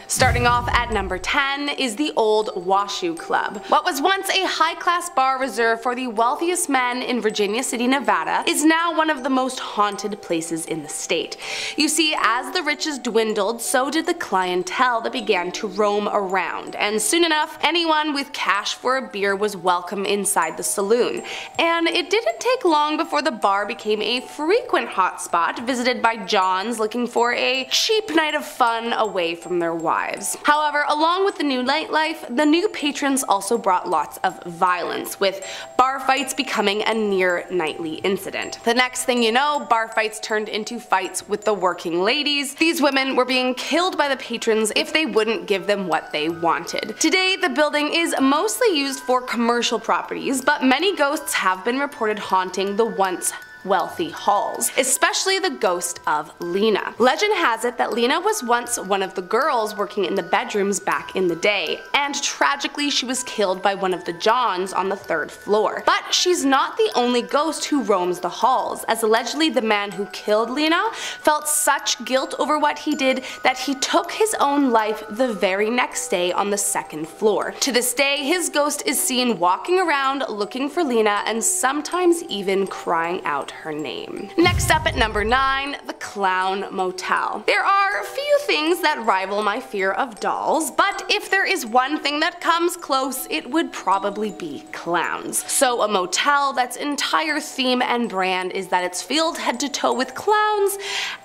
Starting off at number 10 is the Old Washoe Club. What was once a high-class bar reserved for the wealthiest men in Virginia City, Nevada, is now one of the most haunted places in the state. You see, as the riches dwindled, so did the clientele that began to roam around, and soon enough, anyone with cash for a beer was welcome inside the saloon. And it didn't take long before the bar became a frequent hotspot visited by Johns looking for a cheap night of fun away from their wives. However, along with the new nightlife, the new patrons also brought lots of violence, with bar fights becoming a near nightly incident. The next thing you know, bar fights turned into fights with the working ladies. These women were being killed by the patrons if they wouldn't give them what they wanted. Today, the building is mostly used for commercial properties, but many ghosts have been reported haunting the once wealthy halls, especially the ghost of Lena. Legend has it that Lena was once one of the girls working in the bedrooms back in the day, and tragically she was killed by one of the Johns on the 3rd floor. But she's not the only ghost who roams the halls, as allegedly the man who killed Lena felt such guilt over what he did that he took his own life the very next day on the 2nd floor. To this day, his ghost is seen walking around looking for Lena and sometimes even crying out her name. Next up at number 9, the Clown Motel. There are a few things that rival my fear of dolls, but if there is one thing that comes close, it would probably be clowns. So a motel that's entire theme and brand is that it's filled head to toe with clowns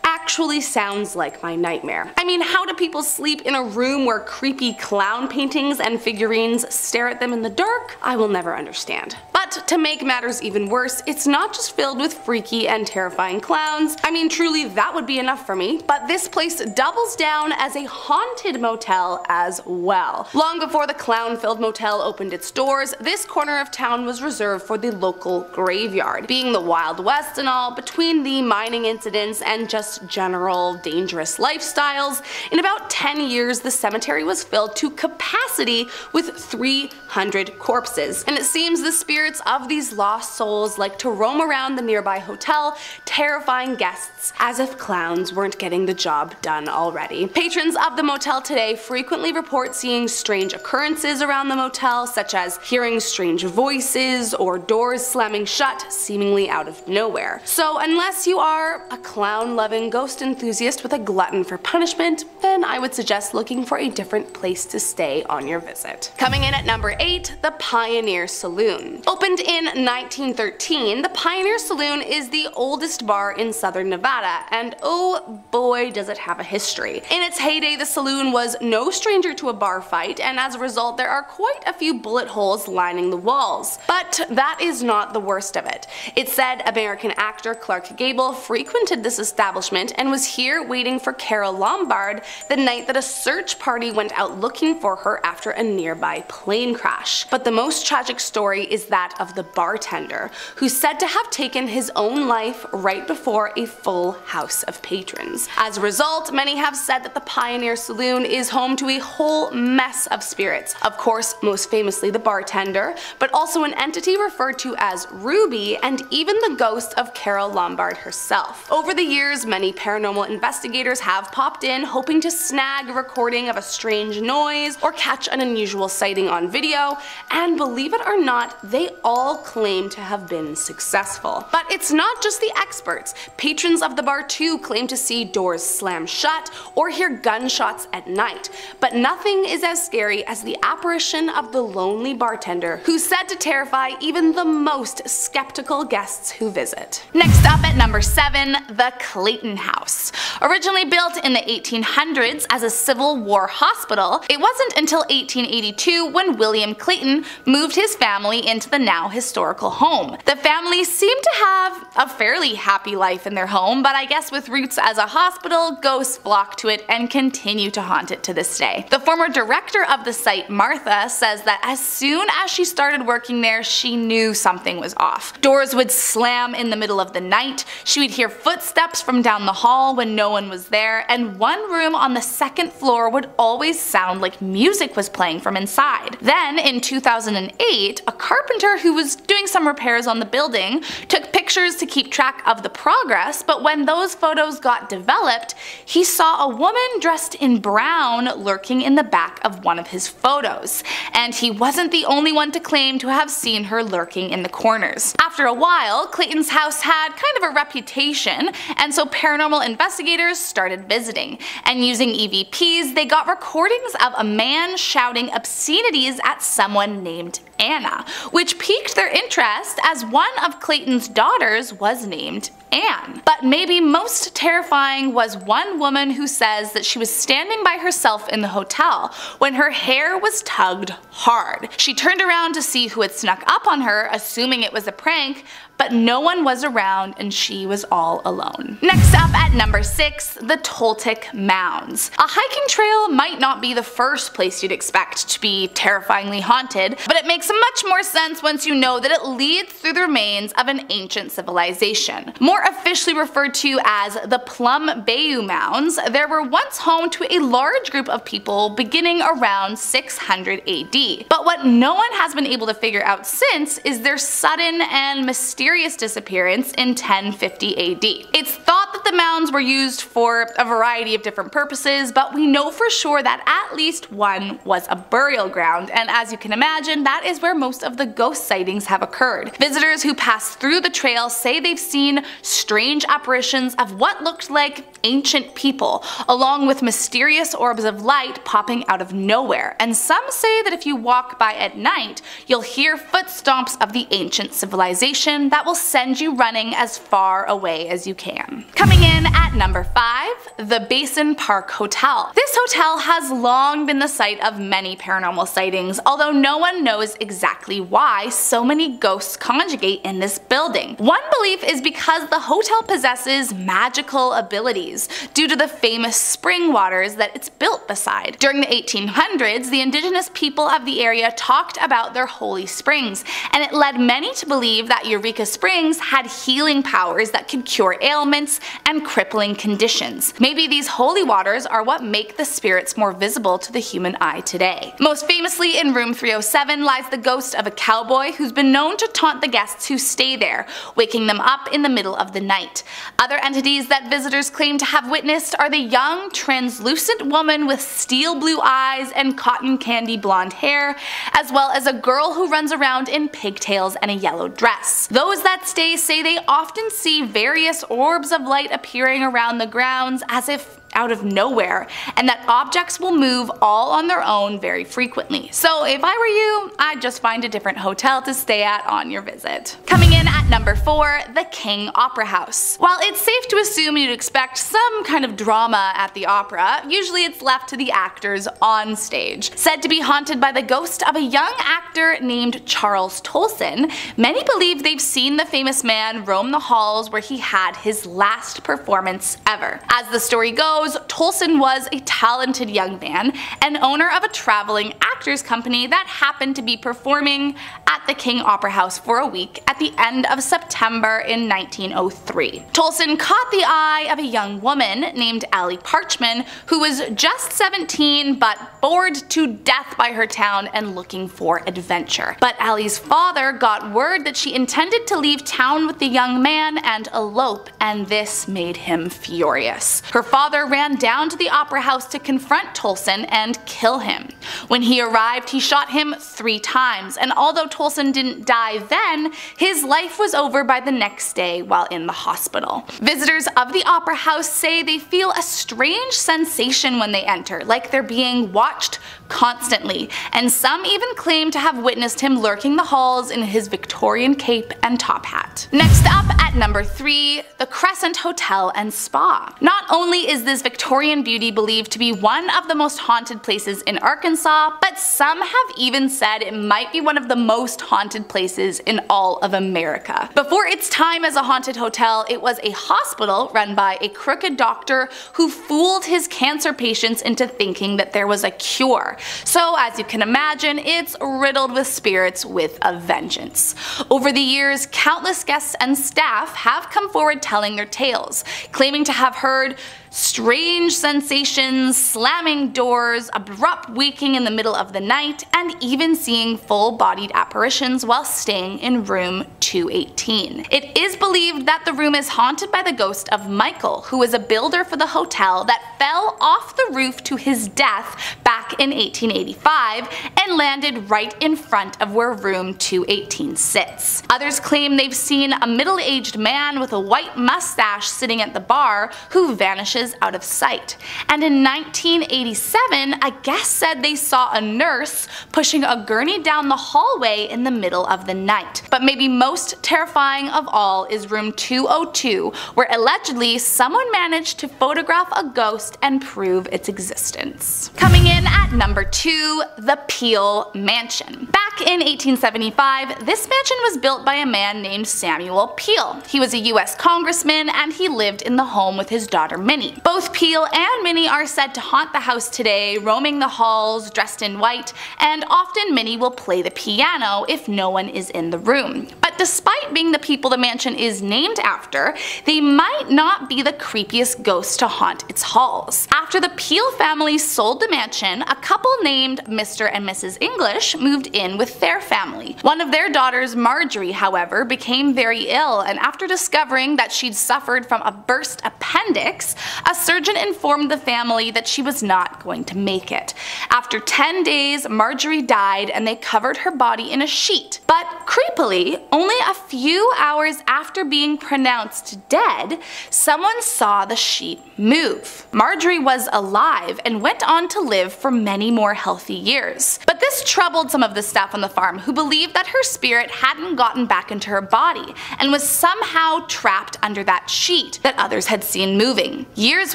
actually sounds like my nightmare. I mean, how do people sleep in a room where creepy clown paintings and figurines stare at them in the dark? I will never understand. But to make matters even worse, it's not just filled with freaky and terrifying clowns. I mean, truly that would be enough for me, but this place doubles down as a haunted motel as well. Long before the clown-filled motel opened its doors, this corner of town was reserved for the local graveyard. Being the Wild West and all, between the mining incidents and just general dangerous lifestyles, in about 10 years the cemetery was filled to capacity with 300 corpses. And it seems the spirits of these lost souls like to roam around the nearby hotel, terrifying guests as if clowns weren't getting the job done already. Patrons of the motel today frequently report seeing strange occurrences around the motel, such as hearing strange voices or doors slamming shut seemingly out of nowhere. So unless you are a clown-loving ghost enthusiast with a glutton for punishment, then I would suggest looking for a different place to stay on your visit. Coming in at number 8, the Pioneer Saloon. Opened in 1913, the Pioneer Saloon is the oldest bar in southern Nevada, and oh boy does it have a history. In its heyday, the saloon was no stranger to a bar fight, and as a result there are quite a few bullet holes lining the walls. But that is not the worst of it. It's said American actor Clark Gable frequented this establishment and was here waiting for Carole Lombard the night that a search party went out looking for her after a nearby plane crash. But the most tragic story is that of the bartender, who's said to have taken his own life right before a full house of patrons. As a result, many have said that the Pioneer Saloon is home to a whole mess of spirits. Of course, most famously the bartender, but also an entity referred to as Ruby, and even the ghost of Carole Lombard herself. Over the years, many paranormal investigators have popped in hoping to snag a recording of a strange noise or catch an unusual sighting on video, and believe it or not, they all claim to have been successful. But it's not just the experts. Patrons of the bar too claim to see doors slam shut or hear gunshots at night, but nothing is as scary as the apparition of the lonely bartender, who's said to terrify even the most skeptical guests who visit. Next up at number 7, the Clayton House. Originally built in the 1800s as a Civil War hospital, it wasn't until 1882 when William Clayton moved his family into the now historical home. The family seemed to have a fairly happy life in their home, but I guess with roots as a hospital, ghosts flock to it and continue to haunt it to this day. The former director of the site, Martha, says that as soon as she started working there, she knew something was off. Doors would slam in the middle of the night, she would hear footsteps from down the hall when no one was there, and one room on the 2nd floor would always sound like music was playing from inside. Then in 2008, a carpenter who was doing some repairs on the building took pictures pictures to keep track of the progress, but when those photos got developed, he saw a woman dressed in brown lurking in the back of one of his photos, and he wasn't the only one to claim to have seen her lurking in the corners. After a while, Clayton's house had kind of a reputation, and so paranormal investigators started visiting, and using EVPs, they got recordings of a man shouting obscenities at someone named Anna, which piqued their interest as one of Clayton's daughters was named Anne. But maybe most terrifying was one woman who says that she was standing by herself in the hotel when her hair was tugged hard. She turned around to see who had snuck up on her, assuming it was a prank, but no one was around and she was all alone. Next up at number 6, the Toltec Mounds. A hiking trail might not be the first place you'd expect to be terrifyingly haunted, but it makes much more sense once you know that it leads through the remains of an ancient civilization. More officially referred to as the Plum Bayou Mounds, they were once home to a large group of people beginning around 600 AD. But what no one has been able to figure out since is their sudden and mysterious disappearance in 1050 AD. It's thought that the mounds were used for a variety of different purposes, but we know for sure that at least one was a burial ground, and as you can imagine, that is where most of the ghost sightings have occurred. Visitors who pass through the trail say they've seen strange apparitions of what looked like ancient people, along with mysterious orbs of light popping out of nowhere, and some say that if you walk by at night, you'll hear footsteps of the ancient civilization that will send you running as far away as you can. Coming in at number 5, the Basin Park Hotel. This hotel has long been the site of many paranormal sightings, although no one knows exactly why so many ghosts conjugate in this building. One belief is because the hotel possesses magical abilities due to the famous spring waters that it's built beside. During the 1800s, the indigenous people of the area talked about their holy springs, and it led many to believe that Eureka Springs had healing powers that could cure ailments and crippling conditions. Maybe these holy waters are what make the spirits more visible to the human eye today. Most famously, in room 307 lies the ghost of a cowboy who's been known to taunt the guests who stay there, waking them up in the middle of the night. Other entities that visitors claim to have witnessed are the young, translucent woman with steel blue eyes and cotton candy blonde hair, as well as a girl who runs around in pigtails and a yellow dress. Those that stay say they often see various orbs of light appearing around the grounds as if out of nowhere, and that objects will move all on their own very frequently. So if I were you, I'd just find a different hotel to stay at on your visit. Coming in at number 4, the King Opera House. While it's safe to assume you'd expect some kind of drama at the opera, usually it's left to the actors on stage. Said to be haunted by the ghost of a young actor named Charles Tolson, many believe they've seen the famous man roam the halls where he had his last performance ever. As the story goes, Tolson was a talented young man and owner of a traveling actors company that happened to be performing at the King Opera House for a week at the end of September in 1903. Tolson caught the eye of a young woman named Allie Parchman, who was just 17 but bored to death by her town and looking for adventure. But Allie's father got word that she intended to leave town with the young man and elope, and this made him furious. Her father ran down to the opera house to confront Tolson and kill him. When he arrived, he shot him 3 times, and although Tolson didn't die then, his life was over by the next day while in the hospital. Visitors of the opera house say they feel a strange sensation when they enter, like they're being watched constantly, and some even claim to have witnessed him lurking the halls in his Victorian cape and top hat. Next up at number 3, the Crescent Hotel and Spa. Not only is this Victorian beauty believed to be one of the most haunted places in Arkansas, but some have even said it might be one of the most haunted places in all of America. Before its time as a haunted hotel, it was a hospital run by a crooked doctor who fooled his cancer patients into thinking that there was a cure. So as you can imagine, it's riddled with spirits with a vengeance. Over the years, countless guests and staff have come forward telling their tales, claiming to have heard strange sensations, slamming doors, abrupt waking in the middle of the night, and even seeing full-bodied apparitions while staying in room 218. It is believed that the room is haunted by the ghost of Michael, who was a builder for the hotel that fell off the roof to his death back in 1885 and landed right in front of where room 218 sits. Others claim they've seen a middle-aged man with a white mustache sitting at the bar who vanishes out of sight. And in 1987, a guest said they saw a nurse pushing a gurney down the hallway in the middle of the night. But maybe most terrifying of all is room 202, where allegedly someone managed to photograph a ghost and prove its existence. Coming in at number 2, the Peel Mansion. Back in 1875, this mansion was built by a man named Samuel Peel. He was a US congressman and he lived in the home with his daughter Minnie. Both Peel and Minnie are said to haunt the house today, roaming the halls dressed in white, and often Minnie will play the piano if no one is in the room. But despite being the people the mansion is named after, they might not be the creepiest ghosts to haunt its halls. After the Peel family sold the mansion, a couple named Mr. and Mrs. English moved in with their family. One of their daughters, Marjorie, however, became very ill, and after discovering that she'd suffered from a burst appendix, a surgeon informed the family that she was not going to make it. After 10 days, Marjorie died and they covered her body in a sheet. But creepily, only a few hours after being pronounced dead, someone saw the sheet move. Marjorie was alive and went on to live for many more healthy years. But this troubled some of the staff on the farm, who believed that her spirit hadn't gotten back into her body and was somehow trapped under that sheet that others had seen moving. Years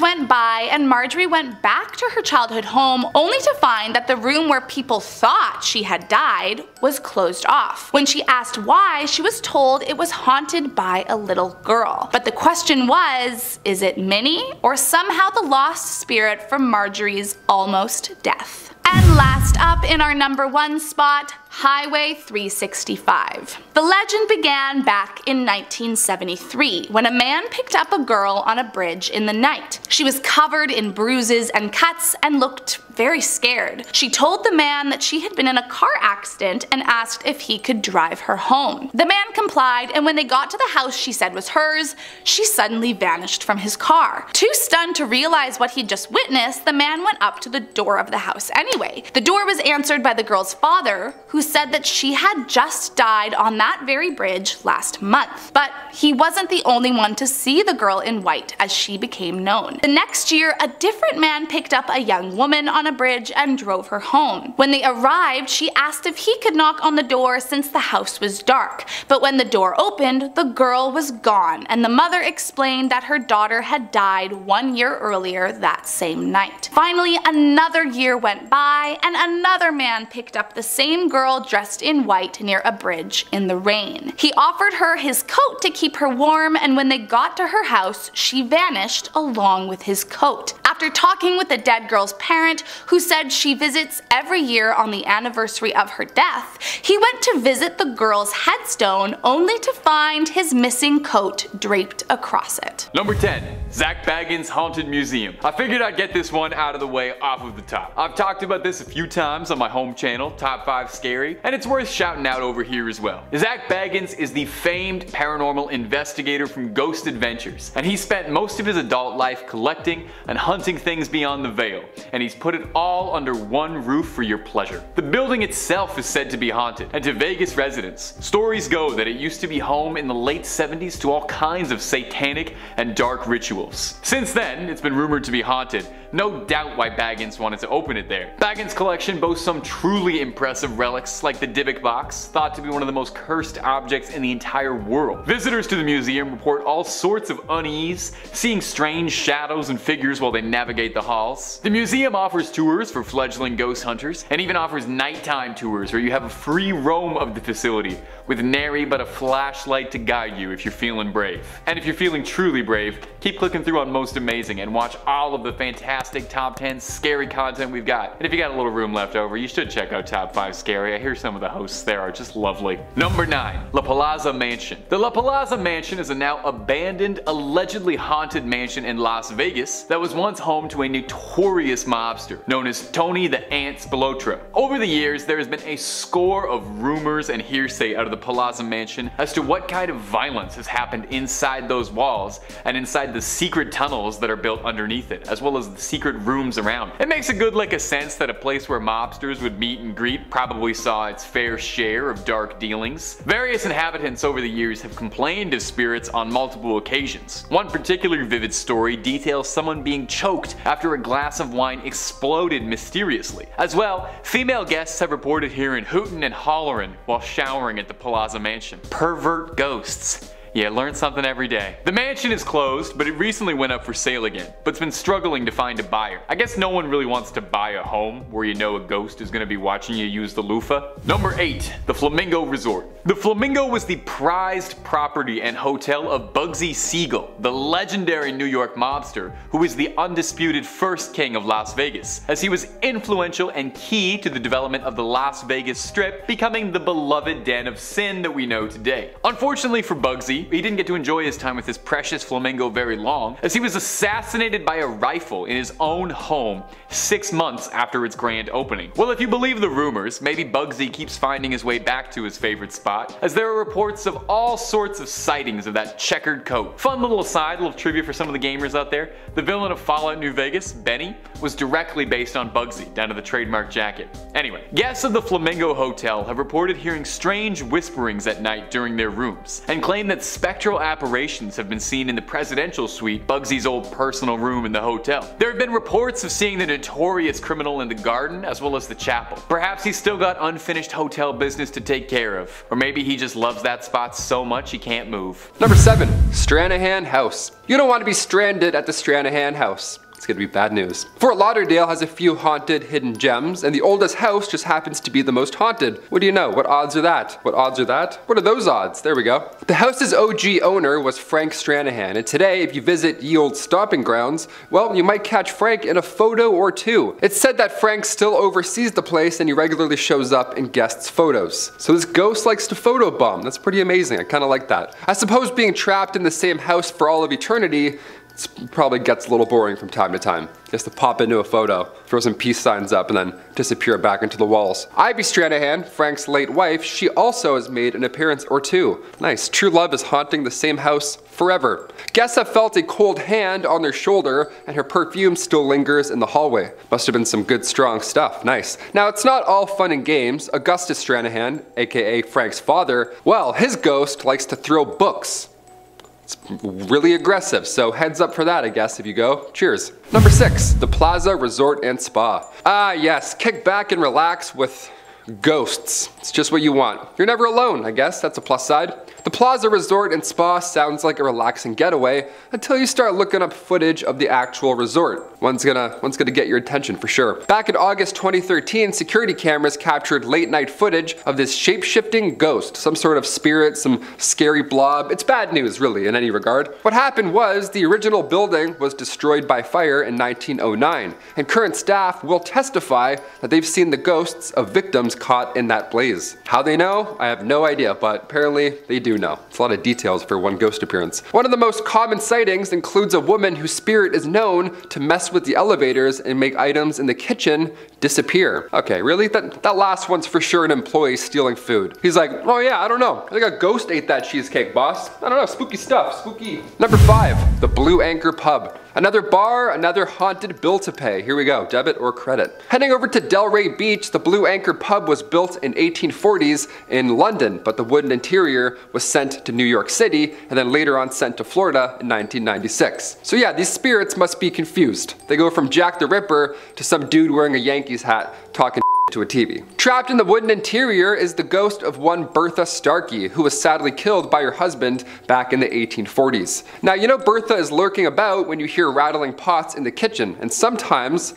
went by and Marjorie went back to her childhood home only to find that the room where people thought she had died was closed off. When she asked why, she was told it was haunted by a little girl. But the question was, is it Minnie or somehow the lost spirit from Marjorie's almost death? And last up in our number 1 spot, Highway 365. The legend began back in 1973 when a man picked up a girl on a bridge in the night. She was covered in bruises and cuts and looked very scared. She told the man that she had been in a car accident and asked if he could drive her home. The man complied, and when they got to the house she said was hers, she suddenly vanished from his car. Too stunned to realize what he'd just witnessed, the man went up to the door of the house anyway. The door was answered by the girl's father, who said that she had just died on that very bridge last month. But he wasn't the only one to see the girl in white, as she became known. The next year, a different man picked up a young woman on a bridge and drove her home. When they arrived, she asked if he could knock on the door since the house was dark. But when the door opened, the girl was gone, and the mother explained that her daughter had died 1 year earlier that same night. Finally, another year went by, and another man picked up the same girl dressed in white near a bridge in the rain. He offered her his coat to keep her warm, and when they got to her house, she vanished along with his coat. After talking with the dead girl's parent, who said she visits every year on the anniversary of her death, he went to visit the girl's headstone only to find his missing coat draped across it. Number 10. Zak Bagans' Haunted Museum. I figured I'd get this one out of the way off of the top. I've talked about this a few times on my home channel, Top 5 Scary, and it's worth shouting out over here as well. Zak Bagans is the famed paranormal investigator from Ghost Adventures, and he spent most of his adult life collecting and hunting things beyond the veil, and he's put it all under one roof for your pleasure. The building itself is said to be haunted, and to Vegas residents, stories go that it used to be home in the late 70s to all kinds of satanic and dark rituals. Since then, it's been rumored to be haunted. No doubt why Bagans wanted to open it there. Bagans' collection boasts some truly impressive relics like the Dybbuk box, thought to be one of the most cursed objects in the entire world. Visitors to the museum report all sorts of unease, seeing strange shadows and figures while they navigate the halls. The museum offers tours for fledgling ghost hunters, and even offers nighttime tours where you have a free roam of the facility, with nary but a flashlight to guide you if you're feeling brave. And if you're feeling truly brave, keep clicking looking through on Most Amazing and watch all of the fantastic top 10 scary content we've got. And if you got a little room left over, you should check out Top 5 Scary. I hear some of the hosts there are just lovely. Number 9. La Plaza Mansion. The La Plaza Mansion is a now abandoned, allegedly haunted mansion in Las Vegas that was once home to a notorious mobster known as Tony the Ant Spilotro. Over the years, there has been a score of rumors and hearsay out of the Plaza Mansion as to what kind of violence has happened inside those walls and inside the secret tunnels that are built underneath it, as well as the secret rooms around. It makes a good sense that a place where mobsters would meet and greet probably saw its fair share of dark dealings. Various inhabitants over the years have complained of spirits on multiple occasions. One particular vivid story details someone being choked after a glass of wine exploded mysteriously. As well, female guests have reported hearing hooting and hollering while showering at the Plaza Mansion. Pervert ghosts. Yeah, learn something every day. The mansion is closed, but it recently went up for sale again, but it's been struggling to find a buyer. I guess no one really wants to buy a home where you know a ghost is going to be watching you use the loofah. Number 8. The Flamingo Resort. The Flamingo was the prized property and hotel of Bugsy Siegel, the legendary New York mobster who is the undisputed first king of Las Vegas, as he was influential and key to the development of the Las Vegas Strip, becoming the beloved den of sin that we know today. Unfortunately for Bugsy, he didn't get to enjoy his time with his precious flamingo very long, as he was assassinated by a rifle in his own home 6 months after its grand opening. Well, if you believe the rumors, maybe Bugsy keeps finding his way back to his favorite spot, as there are reports of all sorts of sightings of that checkered coat. Fun little aside, little trivia for some of the gamers out there, the villain of Fallout New Vegas, Benny, was directly based on Bugsy, down to the trademark jacket. Anyway, guests of the Flamingo Hotel have reported hearing strange whisperings at night during their rooms, and claim that spectral apparitions have been seen in the presidential suite, Bugsy's old personal room in the hotel. There have been reports of seeing the notorious criminal in the garden as well as the chapel. Perhaps he's still got unfinished hotel business to take care of, or maybe he just loves that spot so much he can't move. Number 7. Stranahan House. You don't want to be stranded at the Stranahan House. It's gonna be bad news. Fort Lauderdale has a few haunted hidden gems, and the oldest house just happens to be the most haunted. What do you know? What odds are that? What odds are that? What are those odds? There we go. The house's OG owner was Frank Stranahan, and today if you visit ye old stomping grounds, well, you might catch Frank in a photo or two. It's said that Frank still oversees the place and he regularly shows up in guests' photos. So this ghost likes to photobomb. That's pretty amazing. I kinda like that. I suppose being trapped in the same house for all of eternity probably gets a little boring from time to time. Just to pop into a photo, throw some peace signs up, and then disappear back into the walls. Ivy Stranahan, Frank's late wife, she also has made an appearance or two. Nice. True love is haunting the same house forever. Guests have felt a cold hand on their shoulder, and her perfume still lingers in the hallway. Must have been some good strong stuff. Nice. Now it's not all fun and games. Augustus Stranahan, aka Frank's father, well, his ghost likes to throw books. It's really aggressive, so heads up for that, I guess, if you go. Cheers. Number 6, the Plaza Resort and Spa. Ah yes, kick back and relax with ghosts. It's just what you want. You're never alone, I guess, that's a plus side. The Plaza Resort and Spa sounds like a relaxing getaway until you start looking up footage of the actual resort. One's gonna get your attention for sure. Back in August 2013, security cameras captured late night footage of this shape-shifting ghost, some sort of spirit, some scary blob. It's bad news really in any regard. What happened was the original building was destroyed by fire in 1909, and current staff will testify that they've seen the ghosts of victims caught in that blaze. How they know? I have no idea, but apparently they do know. It's a lot of details for one ghost appearance. One of the most common sightings includes a woman whose spirit is known to mess with the elevators and make items in the kitchen disappear. Okay, really? That last one's for sure an employee stealing food. He's like, oh yeah, I don't know. I think a ghost ate that cheesecake, boss. I don't know, spooky stuff, spooky. Number 5, the Blue Anchor Pub. Another bar, another haunted bill to pay. Here we go, debit or credit. Heading over to Delray Beach, the Blue Anchor Pub was built in 1840s in London, but the wooden interior was sent to New York City and then later on sent to Florida in 1996. So yeah, these spirits must be confused. They go from Jack the Ripper to some dude wearing a Yankees hat talking to to a TV. Trapped in the wooden interior is the ghost of one Bertha Starkey, who was sadly killed by her husband back in the 1840s. Now, you know Bertha is lurking about when you hear rattling pots in the kitchen, and sometimes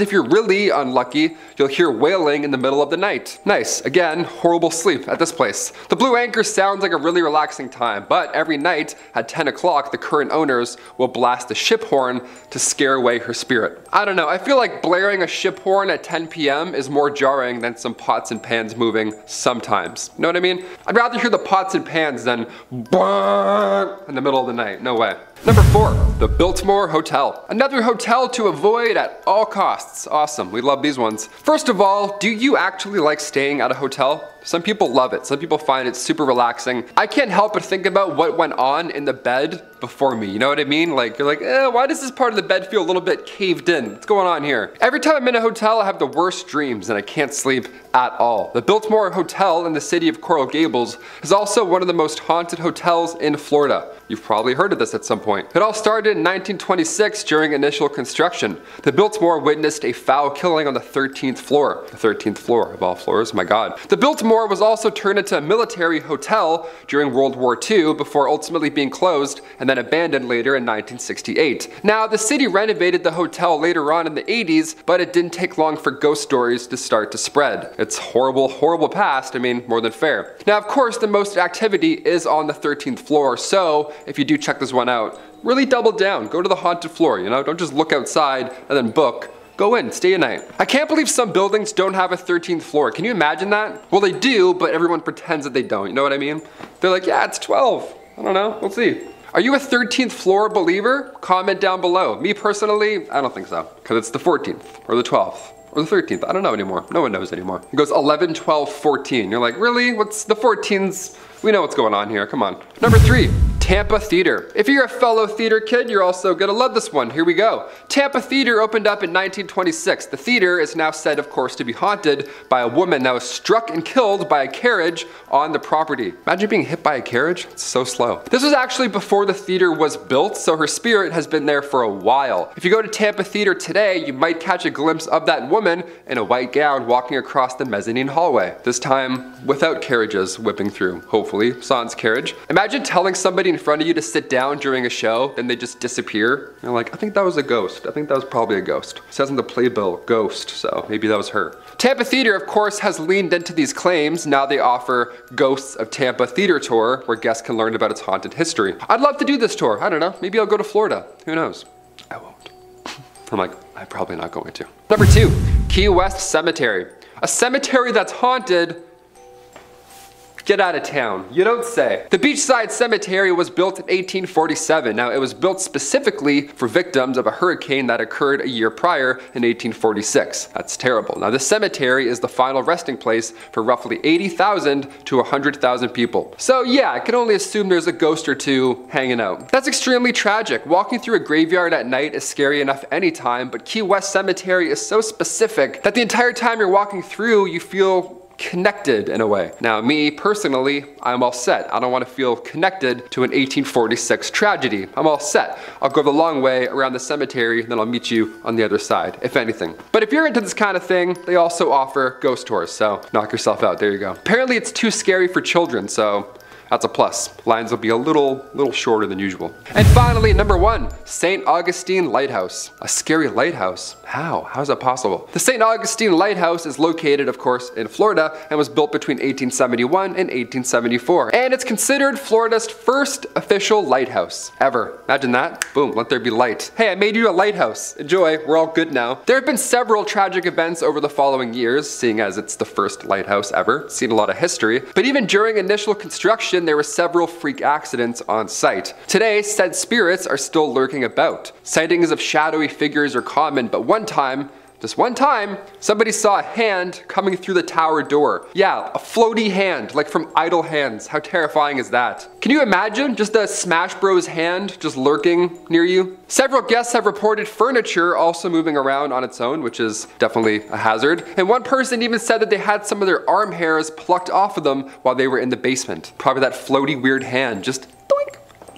if you're really unlucky, you'll hear wailing in the middle of the night. Nice. Again, horrible sleep at this place. The Blue Anchor sounds like a really relaxing time, but every night at 10 o'clock, the current owners will blast a ship horn to scare away her spirit. I don't know, I feel like blaring a ship horn at 10 p.m. is more jarring than some pots and pans moving sometimes. You know what I mean? I'd rather hear the pots and pans than in the middle of the night. No way. Number 4, the Biltmore Hotel. Another hotel to avoid at all costs. Awesome, we love these ones. First of all, do you actually like staying at a hotel? Some people love it. Some people find it super relaxing. I can't help but think about what went on in the bed before me. You know what I mean? Like, you're like, why does this part of the bed feel a little bit caved in? What's going on here? Every time I'm in a hotel, I have the worst dreams and I can't sleep at all. The Biltmore Hotel in the city of Coral Gables is also one of the most haunted hotels in Florida. You've probably heard of this at some point. It all started in 1926 during initial construction. The Biltmore witnessed a foul killing on the 13th floor. The 13th floor of all floors, my God. The Biltmore was also turned into a military hotel during World War II before ultimately being closed and then abandoned later in 1968. Now, the city renovated the hotel later on in the 80s, but it didn't take long for ghost stories to start to spread. It's horrible, horrible past, I mean, more than fair. Now, of course, the most activity is on the 13th floor, so if you do check this one out, really double down, go to the haunted floor, you know, don't just look outside and then book. Go in, stay a night. I can't believe some buildings don't have a 13th floor. Can you imagine that? Well, they do, but everyone pretends that they don't. You know what I mean? They're like, yeah, it's 12. I don't know, we'll see. Are you a 13th floor believer? Comment down below. Me personally, I don't think so. Because it's the 14th, or the 12th, or the 13th. I don't know anymore. No one knows anymore. It goes 11, 12, 14. You're like, really? What's the 14s? We know what's going on here, come on. Number 3. Tampa Theater. If you're a fellow theater kid, you're also gonna love this one. Here we go. Tampa Theater opened up in 1926. The theater is now said, of course, to be haunted by a woman that was struck and killed by a carriage on the property. Imagine being hit by a carriage. It's so slow. This was actually before the theater was built, so her spirit has been there for a while. If you go to Tampa Theater today, you might catch a glimpse of that woman in a white gown walking across the mezzanine hallway. This time without carriages whipping through, hopefully, sans carriage. Imagine telling somebody in front of you to sit down during a show, then they just disappear. You're like, I think that was a ghost. I think that was probably a ghost. It says in the playbill, ghost, so maybe that was her. Tampa Theater, of course, has leaned into these claims. Now they offer Ghosts of Tampa Theater Tour, where guests can learn about its haunted history. I'd love to do this tour. I don't know, maybe I'll go to Florida. Who knows? I won't. I'm like, I'm probably not going to. Number 2, Key West Cemetery. A cemetery that's haunted. Get out of town. You don't say. The Beachside Cemetery was built in 1847. Now, it was built specifically for victims of a hurricane that occurred a year prior in 1846. That's terrible. Now, the cemetery is the final resting place for roughly 80,000 to 100,000 people. So yeah, I can only assume there's a ghost or two hanging out. That's extremely tragic. Walking through a graveyard at night is scary enough anytime, but Key West Cemetery is so specific that the entire time you're walking through, you feel connected in a way. Now, me personally, I'm all set. I don't want to feel connected to an 1846 tragedy. I'm all set. I'll go the long way around the cemetery, then I'll meet you on the other side, if anything. But if you're into this kind of thing, they also offer ghost tours, so knock yourself out. There you go. Apparently, it's too scary for children, so that's a plus. Lines will be a little shorter than usual. And finally, number 1, St. Augustine Lighthouse. A scary lighthouse? How? How is that possible? The St. Augustine Lighthouse is located, of course, in Florida and was built between 1871 and 1874. And it's considered Florida's first official lighthouse ever. Imagine that. Boom, let there be light. Hey, I made you a lighthouse. Enjoy, we're all good now. There have been several tragic events over the following years, seeing as it's the first lighthouse ever. Seen a lot of history. But even during initial construction, there were several freak accidents on site. Today, said spirits are still lurking about. Sightings of shadowy figures are common, but just one time, somebody saw a hand coming through the tower door. Yeah, a floaty hand, like from Idle Hands. How terrifying is that? Can you imagine just a Smash Bros hand just lurking near you? Several guests have reported furniture also moving around on its own, which is definitely a hazard. And one person even said that they had some of their arm hairs plucked off of them while they were in the basement. Probably that floaty weird hand just doink.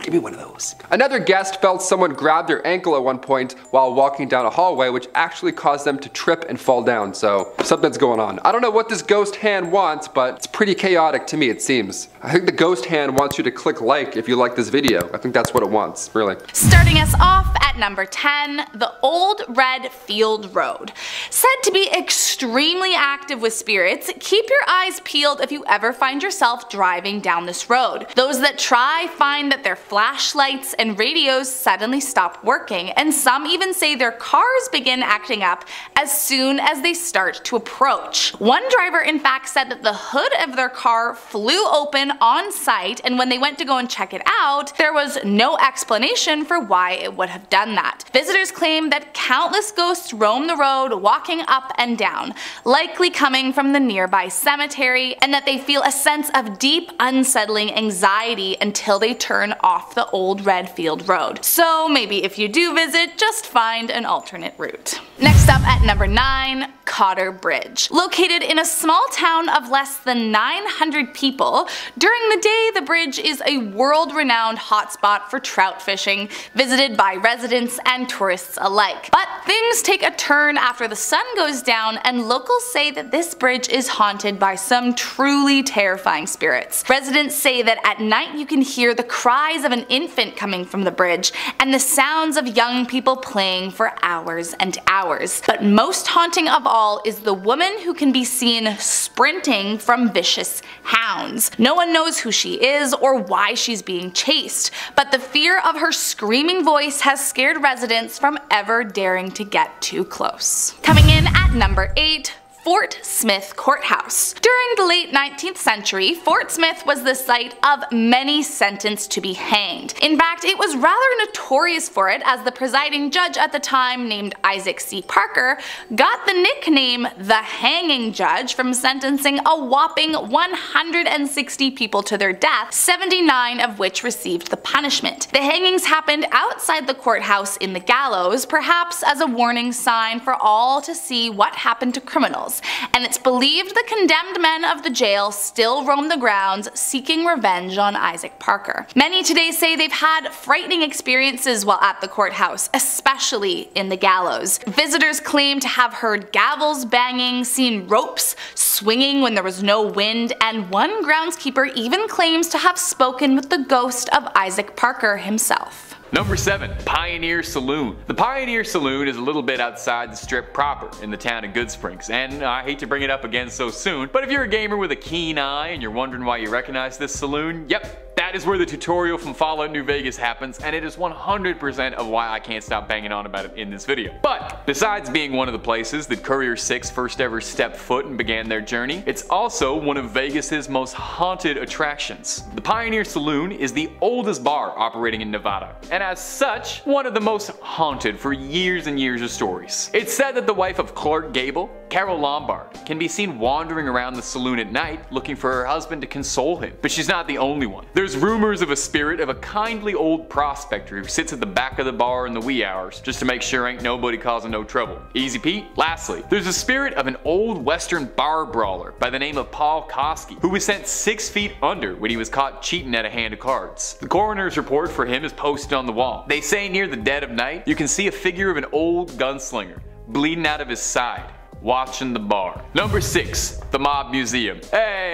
Give me one of those. Another guest felt someone grab their ankle at one point while walking down a hallway, which actually caused them to trip and fall down, so something's going on. I don't know what this ghost hand wants, but it's pretty chaotic to me, it seems. I think the ghost hand wants you to click like if you like this video. I think that's what it wants, really. Starting us off at number 10, the Old Red Field Road. Said to be extremely active with spirits, keep your eyes peeled if you ever find yourself driving down this road. Those that try find that their flashlights and radios suddenly stop working, and some even say their cars begin acting up as soon as they start to approach. One driver in fact said that the hood of their car flew open on sight, and when they went to go and check it out, there was no explanation for why it would have done that. Visitors claim that countless ghosts roam the road, walking up and down, likely coming from the nearby cemetery, and that they feel a sense of deep, unsettling anxiety until they turn off the Old Red Field Road. So maybe if you do visit, just find an alternate route. Next up at number 9, Cotter Bridge. Located in a small town of less than 900 people, during the day the bridge is a world-renowned hotspot for trout fishing, visited by residents and tourists alike. But things take a turn after the sun goes down, and locals say that this bridge is haunted by some truly terrifying spirits. Residents say that at night you can hear the cries of an infant coming from the bridge, and the sounds of young people playing for hours and hours. But most haunting of all is the woman who can be seen sprinting from vicious hounds. No one knows who she is or why she's being chased, but the fear of her screaming voice has scared residents from ever daring to get too close. Coming in at number 8, Fort Smith Courthouse. During the late 19th century, Fort Smith was the site of many sentenced to be hanged. In fact, it was rather notorious for it, as the presiding judge at the time, named Isaac C. Parker, got the nickname the Hanging Judge from sentencing a whopping 160 people to their death, 79 of which received the punishment. The hangings happened outside the courthouse in the gallows, perhaps as a warning sign for all to see what happened to criminals. And it's believed the condemned men of the jail still roam the grounds seeking revenge on Isaac Parker. Many today say they've had frightening experiences while at the courthouse, especially in the gallows. Visitors claim to have heard gavels banging, seen ropes swinging when there was no wind, and one groundskeeper even claims to have spoken with the ghost of Isaac Parker himself. Number 7, Pioneer Saloon. The Pioneer Saloon is a little bit outside the strip proper in the town of Goodsprings, and I hate to bring it up again so soon, but if you're a gamer with a keen eye and you're wondering why you recognize this saloon, yep, that is where the tutorial from Fallout New Vegas happens, and it is 100% of why I can't stop banging on about it in this video. But besides being one of the places that Courier 6 first ever stepped foot and began their journey, it's also one of Vegas's most haunted attractions. The Pioneer Saloon is the oldest bar operating in Nevada, and as such, one of the most haunted for years and years of stories. It's said that the wife of Clark Gable, Carol Lombard, can be seen wandering around the saloon at night looking for her husband to console him, but she's not the only one. There's rumors of a spirit of a kindly old prospector who sits at the back of the bar in the wee hours just to make sure ain't nobody causing no trouble. Easy Pete? Lastly, there's a spirit of an old western bar brawler by the name of Paul Koski, who was sent 6 feet under when he was caught cheating at a hand of cards. The coroner's report for him is posted on the wall. They say near the dead of night you can see a figure of an old gunslinger bleeding out of his side, watching the bar. Number 6, the Mob Museum. Hey,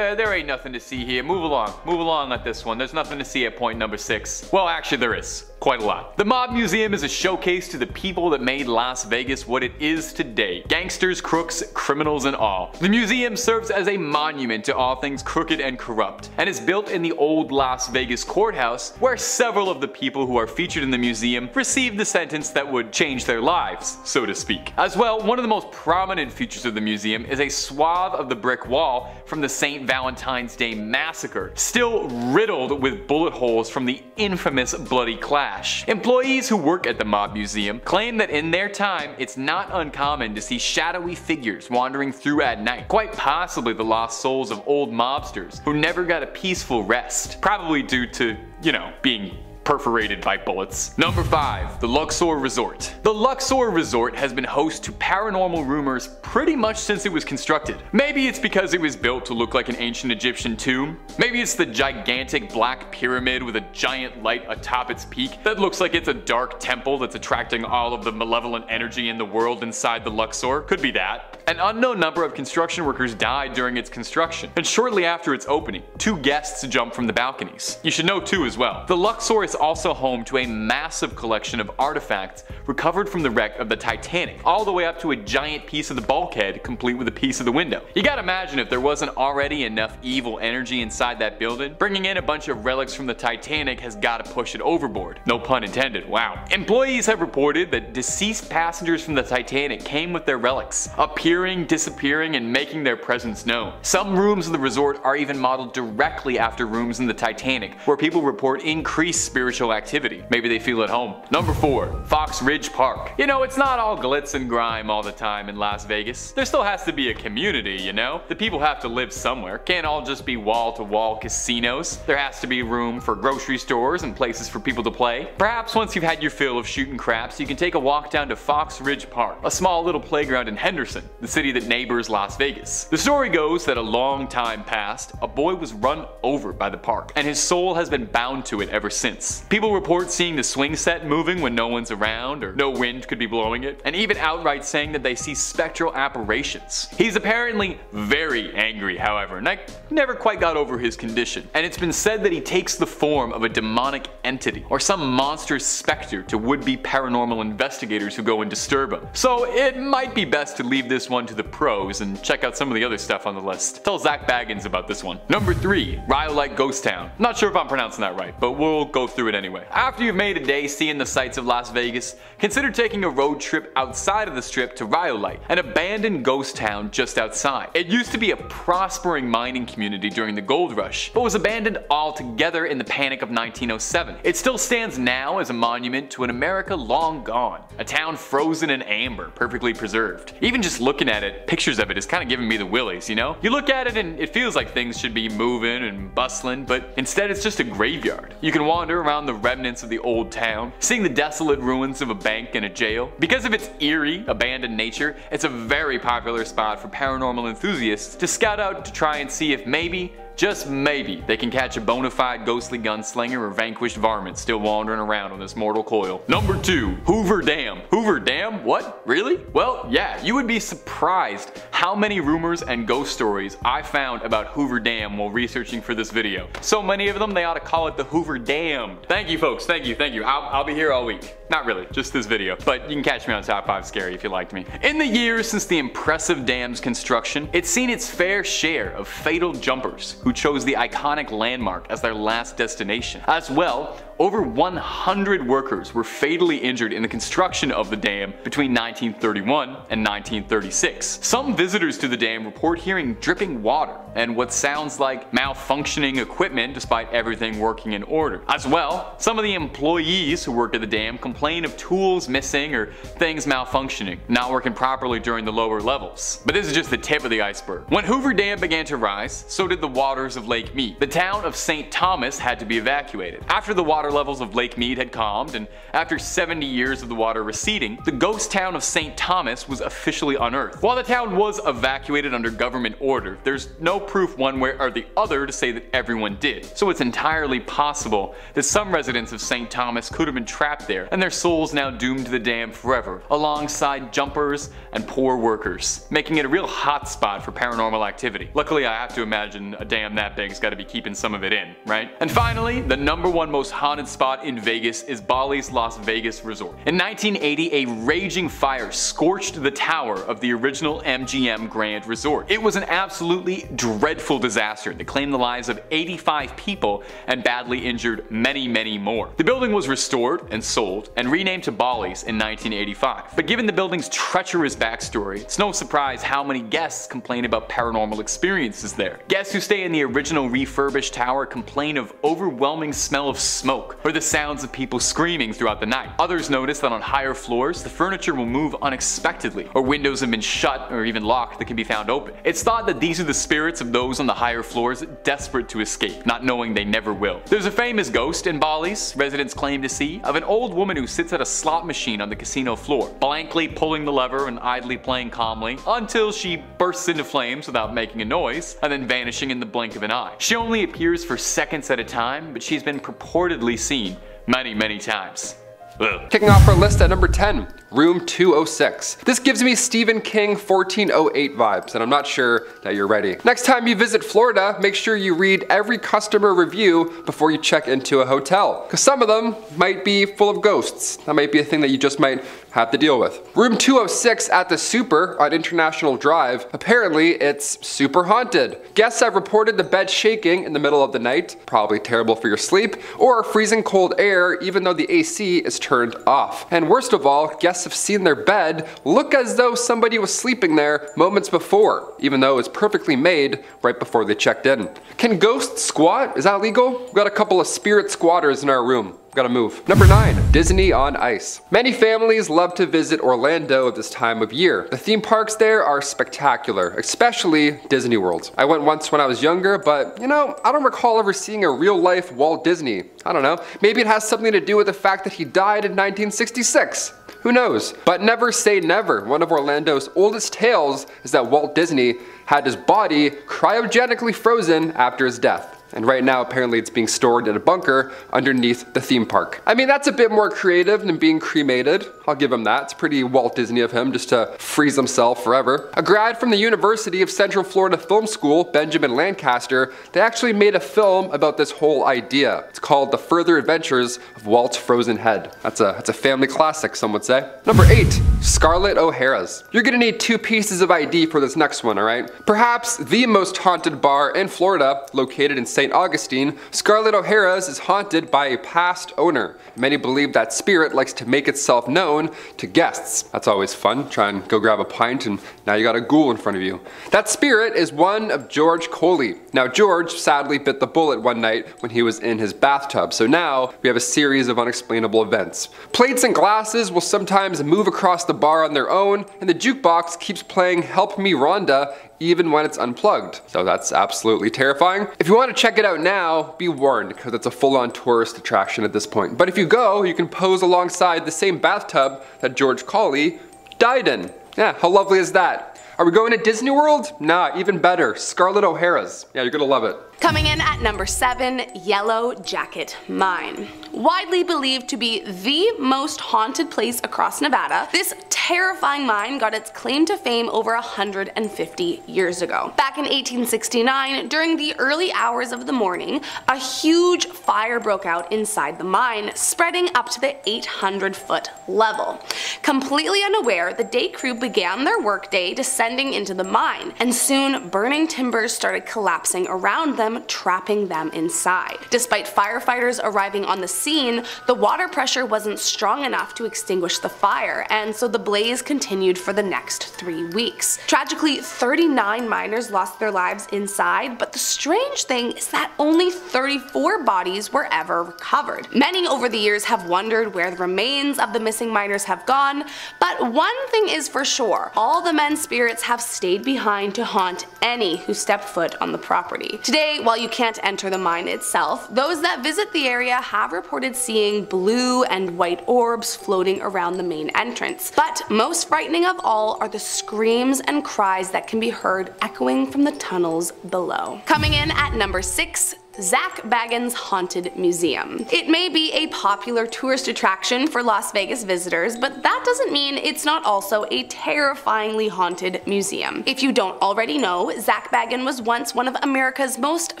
there ain't nothing to see here. Move along at this one. There's nothing to see at point number 6. Well, actually there is. Quite a lot. The Mob Museum is a showcase to the people that made Las Vegas what it is today. Gangsters, crooks, criminals, and all. The museum serves as a monument to all things crooked and corrupt, and is built in the old Las Vegas courthouse, where several of the people who are featured in the museum received the sentence that would change their lives, so to speak. As well, one of the most prominent features of the museum is a swath of the brick wall from the St. Valentine's Day Massacre, still riddled with bullet holes from the infamous Bloody Clash. Employees who work at the Mob Museum claim that in their time it's not uncommon to see shadowy figures wandering through at night, quite possibly the lost souls of old mobsters who never got a peaceful rest, probably due to, you know, being perforated by bullets. Number 5. The Luxor Resort. The Luxor Resort has been host to paranormal rumors pretty much since it was constructed. Maybe it's because it was built to look like an ancient Egyptian tomb. Maybe it's the gigantic black pyramid with a giant light atop its peak that looks like it's a dark temple that's attracting all of the malevolent energy in the world inside the Luxor. Could be that. An unknown number of construction workers died during its construction, and shortly after its opening, 2 guests jumped from the balconies. You should know too as well, the Luxor is also home to a massive collection of artifacts recovered from the wreck of the Titanic, all the way up to a giant piece of the bulkhead complete with a piece of the window. You gotta imagine if there wasn't already enough evil energy inside that building, bringing in a bunch of relics from the Titanic has gotta push it overboard. No pun intended, wow. Employees have reported that deceased passengers from the Titanic came with their relics, appearing, disappearing, and making their presence known. Some rooms of the resort are even modeled directly after rooms in the Titanic, where people report increased spiritual activity. Maybe they feel at home. Number 4. Fox Ridge Park. You know, it's not all glitz and grime all the time in Las Vegas. There still has to be a community, you know? The people have to live somewhere. Can't all just be wall-to-wall casinos. There has to be room for grocery stores and places for people to play. Perhaps once you've had your fill of shooting craps, you can take a walk down to Fox Ridge Park, a small little playground in Henderson, the city that neighbors Las Vegas. The story goes that a long time past, a boy was run over by the park, and his soul has been bound to it ever since. People report seeing the swing set moving when no one's around or no wind could be blowing it, and even outright saying that they see spectral apparitions. He's apparently very angry, however, and I never quite got over his condition, and it's been said that he takes the form of a demonic entity or some monstrous specter to would-be paranormal investigators who go and disturb him. So it might be best to leave this one to the pros and check out some of the other stuff on the list. Tell Zach Baggins about this one. Number 3. Rhyolite Ghost Town. Not sure if I'm pronouncing that right, but we'll go through it anyway. After you've made a day seeing the sights of Las Vegas, consider taking a road trip outside of the strip to Rhyolite, an abandoned ghost town just outside. It used to be a prospering mining community during the gold rush, but was abandoned altogether in the panic of 1907. It still stands now as a monument to an America long gone, a town frozen in amber, perfectly preserved. Even just looking at it, pictures of it is kind of giving me the willies, you know? You look at it and it feels like things should be moving and bustling, but instead it's just a graveyard. You can wander around the remnants of the old town, seeing the desolate ruins of a bank and a jail. Because of its eerie, abandoned nature, it's a very popular spot for paranormal enthusiasts to scout out to try and see if maybe, just maybe, they can catch a bona fide ghostly gunslinger or vanquished varmint still wandering around on this mortal coil. Number 2. Hoover Dam. Hoover Dam? What? Really? Well, yeah, you would be surprised how many rumors and ghost stories I found about Hoover Dam while researching for this video. So many of them they ought to call it the Hoover Dam. Thank you folks, thank you. I'll be here all week. Not really, just this video, but you can catch me on Top 5 Scary if you liked me. In the years since the impressive dam's construction, it's seen its fair share of fatal jumpers who chose the iconic landmark as their last destination. As well, over 100 workers were fatally injured in the construction of the dam between 1931 and 1936. Some visitors to the dam report hearing dripping water and what sounds like malfunctioning equipment despite everything working in order. As well, some of the employees who work at the dam complain of tools missing or things malfunctioning, not working properly during the lower levels. But this is just the tip of the iceberg. When Hoover Dam began to rise, so did the waters of Lake Mead. The town of St. Thomas had to be evacuated. After the water levels of Lake Mead had calmed, and after 70 years of the water receding, the ghost town of St. Thomas was officially unearthed. While the town was evacuated under government order, there's no proof one way or the other to say that everyone did. So it's entirely possible that some residents of St. Thomas could have been trapped there, and their souls now doomed to the dam forever, alongside jumpers and poor workers, making it a real hot spot for paranormal activity. Luckily, I have to imagine a dam that big's gotta be keeping some of it in, right? And finally, the #1 most haunted spot in Vegas is Bally's Las Vegas Resort. In 1980, a raging fire scorched the tower of the original MGM Grand Resort. It was an absolutely dreadful disaster that claimed the lives of 85 people and badly injured many, many more. The building was restored and sold and renamed to Bally's in 1985. But given the building's treacherous backstory, it's no surprise how many guests complain about paranormal experiences there. Guests who stay in the original refurbished tower complain of overwhelming smell of smoke smoke, or the sounds of people screaming throughout the night. Others notice that on higher floors, the furniture will move unexpectedly, or windows have been shut or even locked that can be found open. It's thought that these are the spirits of those on the higher floors desperate to escape, not knowing they never will. There's a famous ghost in Bali's residents claim to see of an old woman who sits at a slot machine on the casino floor, blankly pulling the lever and idly playing calmly until she bursts into flames without making a noise, and then vanishing in the blink of an eye. She only appears for seconds at a time, but she's been purportedly seen many times. Ugh. Kicking off our list at number 10, Room 206. This gives me Stephen King 1408 vibes, and I'm not sure that you're ready. Next time you visit Florida, make sure you read every customer review before you check into a hotel, because some of them might be full of ghosts. That might be a thing that you just might have to deal with. Room 206 at the Super on International Drive, apparently it's super haunted. Guests have reported the bed shaking in the middle of the night, probably terrible for your sleep, or freezing cold air even though the AC is turned off. And worst of all, guests have seen their bed look as though somebody was sleeping there moments before, even though it was perfectly made right before they checked in. Can ghosts squat? Is that legal? We've got a couple of spirit squatters in our room. Gotta move. Number 9, Disney on Ice. Many families love to visit Orlando at this time of year. The theme parks there are spectacular, especially Disney World. I went once when I was younger, but you know, I don't recall ever seeing a real life Walt Disney. I don't know, maybe it has something to do with the fact that he died in 1966. Who knows? But never say never. One of Orlando's oldest tales is that Walt Disney had his body cryogenically frozen after his death. And right now, apparently it's being stored in a bunker underneath the theme park. I mean, that's a bit more creative than being cremated. I'll give him that. It's pretty Walt Disney of him just to freeze himself forever. A grad from the University of Central Florida Film School, Benjamin Lancaster, they actually made a film about this whole idea. It's called The Further Adventures of Walt's Frozen Head. That's a family classic, some would say. Number 8, Scarlett O'Hara's. You're gonna need 2 pieces of ID for this next one, alright? Perhaps the most haunted bar in Florida, located in St. Augustine, Scarlett O'Hara's is haunted by a past owner. Many believe that spirit likes to make itself known to guests. That's always fun. Try and go grab a pint and now you got a ghoul in front of you. That spirit is one of George Coley. Now George sadly bit the bullet one night when he was in his bathtub, so now we have a series of unexplainable events. Plates and glasses will sometimes move across the bar on their own, and the jukebox keeps playing Help Me Rhonda even when it's unplugged. So that's absolutely terrifying. If you want to check it out now, be warned, because it's a full-on tourist attraction at this point. But if you go, you can pose alongside the same bathtub that George Coley died in. Yeah, how lovely is that? Are we going to Disney World? Nah, even better, Scarlett O'Hara's. Yeah, you're gonna love it. Coming in at number 7, Yellow Jacket Mine. Widely believed to be the most haunted place across Nevada, this terrifying mine got its claim to fame over 150 years ago. Back in 1869, during the early hours of the morning, a huge fire broke out inside the mine, spreading up to the 800-foot level. Completely unaware, the day crew began their workday descending into the mine, and soon burning timbers started collapsing around them, trapping them inside. Despite firefighters arriving on the scene, the water pressure wasn't strong enough to extinguish the fire, and so the blaze continued for the next 3 weeks. Tragically, 39 miners lost their lives inside, but the strange thing is that only 34 bodies were ever recovered. Many over the years have wondered where the remains of the missing miners have gone, but one thing is for sure, all the men's spirits have stayed behind to haunt any who step foot on the property. Today, while you can't enter the mine itself, those that visit the area have reported seeing blue and white orbs floating around the main entrance. But most frightening of all are the screams and cries that can be heard echoing from the tunnels below. Coming in at number 6, Zak Bagans' Haunted Museum. It may be a popular tourist attraction for Las Vegas visitors, but that doesn't mean it's not also a terrifyingly haunted museum. If you don't already know, Zak Bagans was once one of America's most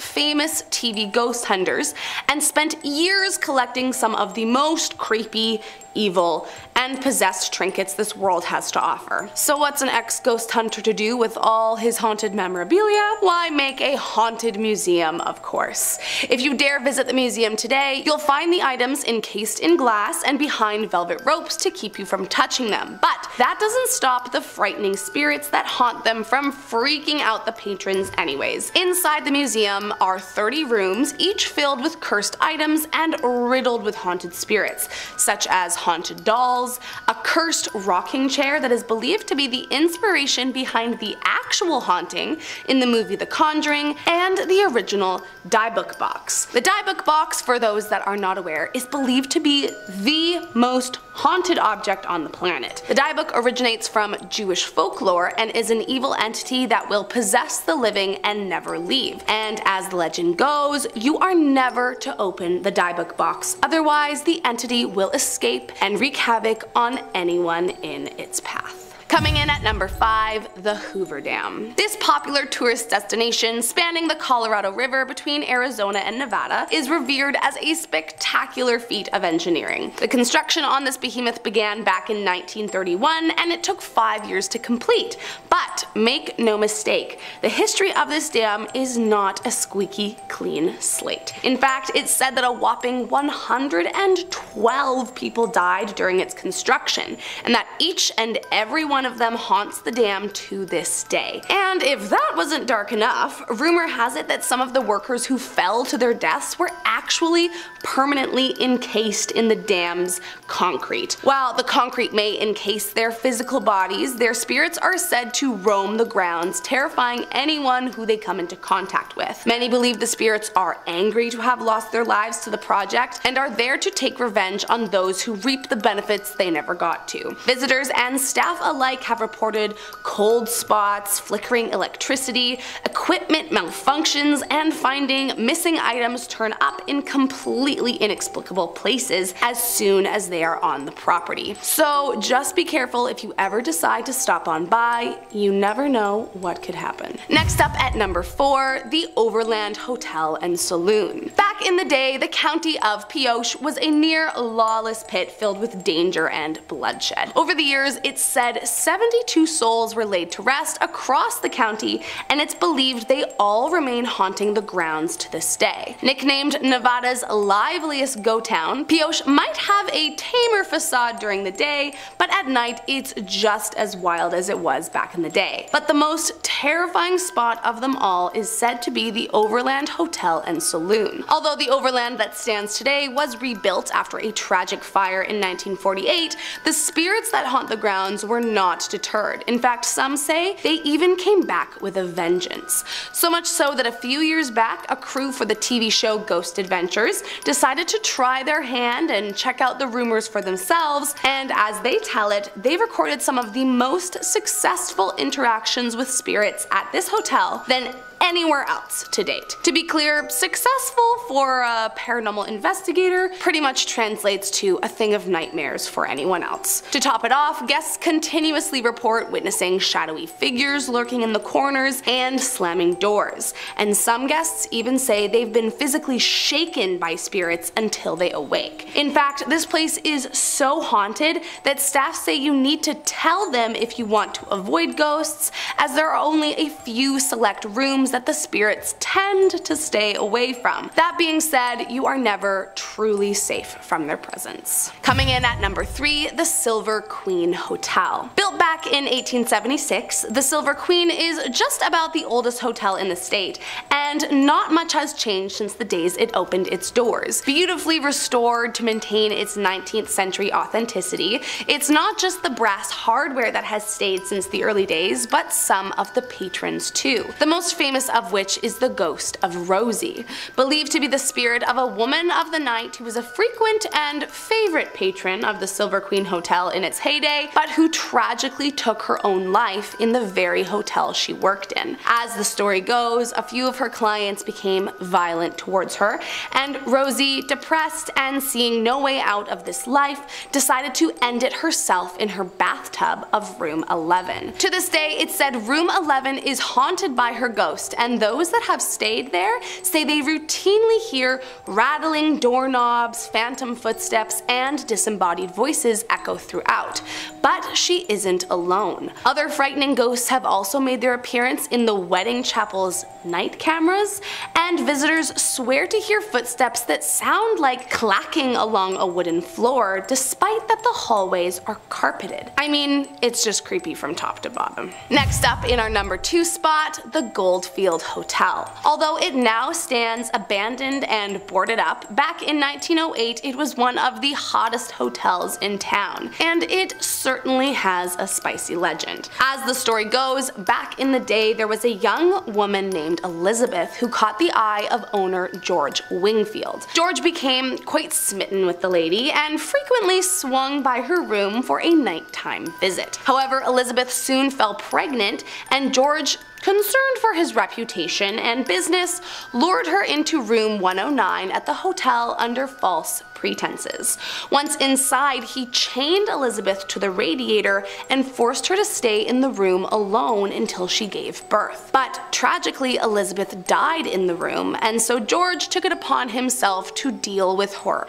famous TV ghost hunters and spent years collecting some of the most creepy, evil, and possessed trinkets this world has to offer. So what's an ex-ghost hunter to do with all his haunted memorabilia? Why, make a haunted museum, of course. If you dare visit the museum today, you'll find the items encased in glass and behind velvet ropes to keep you from touching them. But that doesn't stop the frightening spirits that haunt them from freaking out the patrons anyways. Inside the museum are 30 rooms, each filled with cursed items and riddled with haunted spirits, such as haunted dolls, a cursed rocking chair that is believed to be the inspiration behind the actual haunting in the movie The Conjuring, and the original dieback box. The dieback box, for those that are not aware, is believed to be the most haunted object on the planet. The dieback originates from Jewish folklore and is an evil entity that will possess the living and never leave. And as the legend goes, you are never to open the dieback box, otherwise the entity will escape and wreak havoc on anyone in its path. Coming in at number 5, the Hoover Dam. This popular tourist destination spanning the Colorado River between Arizona and Nevada is revered as a spectacular feat of engineering. The construction on this behemoth began back in 1931 and it took 5 years to complete. But make no mistake, the history of this dam is not a squeaky clean slate. In fact, it's said that a whopping 112 people died during its construction, and that each and every one of them haunts the dam to this day. And if that wasn't dark enough, rumor has it that some of the workers who fell to their deaths were actually permanently encased in the dam's concrete. While the concrete may encase their physical bodies, their spirits are said to roam the grounds, terrifying anyone who they come into contact with. Many believe the spirits are angry to have lost their lives to the project and are there to take revenge on those who reap the benefits they never got to. Visitors and staff alike have reported cold spots, flickering electricity, equipment malfunctions, and finding missing items turn up in completely inexplicable places as soon as they are on the property. So just be careful if you ever decide to stop on by, you never know what could happen. Next up at number 4, the Overland Hotel and Saloon. Back in the day, the county of Pioche was a near lawless pit filled with danger and bloodshed. Over the years, it's said 72 souls were laid to rest across the county, and it's believed they all remain haunting the grounds to this day. Nicknamed Nevada's liveliest ghost town, Pioche might have a tamer facade during the day, but at night it's just as wild as it was back in the day. But the most terrifying spot of them all is said to be the Overland Hotel and Saloon. Although the Overland that stands today was rebuilt after a tragic fire in 1948, the spirits that haunt the grounds were not deterred. In fact, some say they even came back with a vengeance. So much so that a few years back, a crew for the TV show Ghost Adventures decided to try their hand and check out the rumors for themselves, and as they tell it, they recorded some of the most successful interactions with spirits at this hotel than anywhere else to date. To be clear, successful for a paranormal investigator pretty much translates to a thing of nightmares for anyone else. To top it off, guests continuously report witnessing shadowy figures lurking in the corners and slamming doors, and some guests even say they've been physically shaken by spirits until they awake. In fact, this place is so haunted that staff say you need to tell them if you want to avoid ghosts, as there are only a few select rooms that the spirits tend to stay away from. That being said, you are never truly safe from their presence. Coming in at number 3, the Silver Queen Hotel. Built back in 1876, the Silver Queen is just about the oldest hotel in the state, and not much has changed since the days it opened its doors. Beautifully restored to maintain its 19th century authenticity, it's not just the brass hardware that has stayed since the early days, but some of the patrons too. The most famous of which is the ghost of Rosie, believed to be the spirit of a woman of the night who was a frequent and favorite patron of the Silver Queen Hotel in its heyday, but who tragically took her own life in the very hotel she worked in. As the story goes, a few of her clients became violent towards her, and Rosie, depressed and seeing no way out of this life, decided to end it herself in her bathtub of room 11. To this day, it's said room 11 is haunted by her ghost, ghost, and those that have stayed there say they routinely hear rattling doorknobs, phantom footsteps, and disembodied voices echo throughout. But she isn't alone. Other frightening ghosts have also made their appearance in the wedding chapel's night cameras, and visitors swear to hear footsteps that sound like clacking along a wooden floor, despite that the hallways are carpeted. I mean, it's just creepy from top to bottom. Next up in our number 2 spot, the Goldfield Hotel. Although it now stands abandoned and boarded up, back in 1908 it was one of the hottest hotels in town, and it certainly has a spicy legend. As the story goes, back in the day there was a young woman named Elizabeth who caught the eye of owner George Wingfield. George became quite smitten with the lady and frequently swung by her room for a nighttime visit. However, Elizabeth soon fell pregnant, and George, concerned for his reputation and business, lured her into room 109 at the hotel under false pretenses. Once inside, he chained Elizabeth to the radiator and forced her to stay in the room alone until she gave birth. But tragically, Elizabeth died in the room, and so George took it upon himself to deal with her.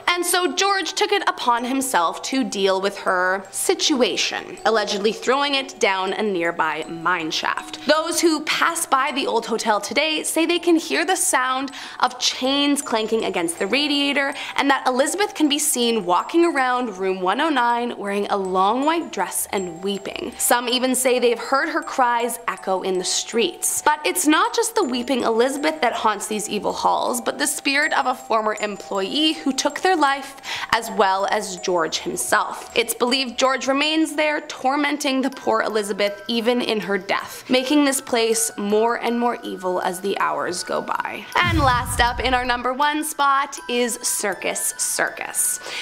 Situation, allegedly throwing it down a nearby mine shaft. Those who pass by the old hotel today say they can hear the sound of chains clanking against the radiator, and that Elizabeth can be seen walking around room 109 wearing a long white dress and weeping. Some even say they've heard her cries echo in the streets. But it's not just the weeping Elizabeth that haunts these evil halls, but the spirit of a former employee who took their life, as well as George himself. It's believed George remains there, tormenting the poor Elizabeth even in her death, making this place more and more evil as the hours go by. And last up in our number 1 spot is Circus Circus.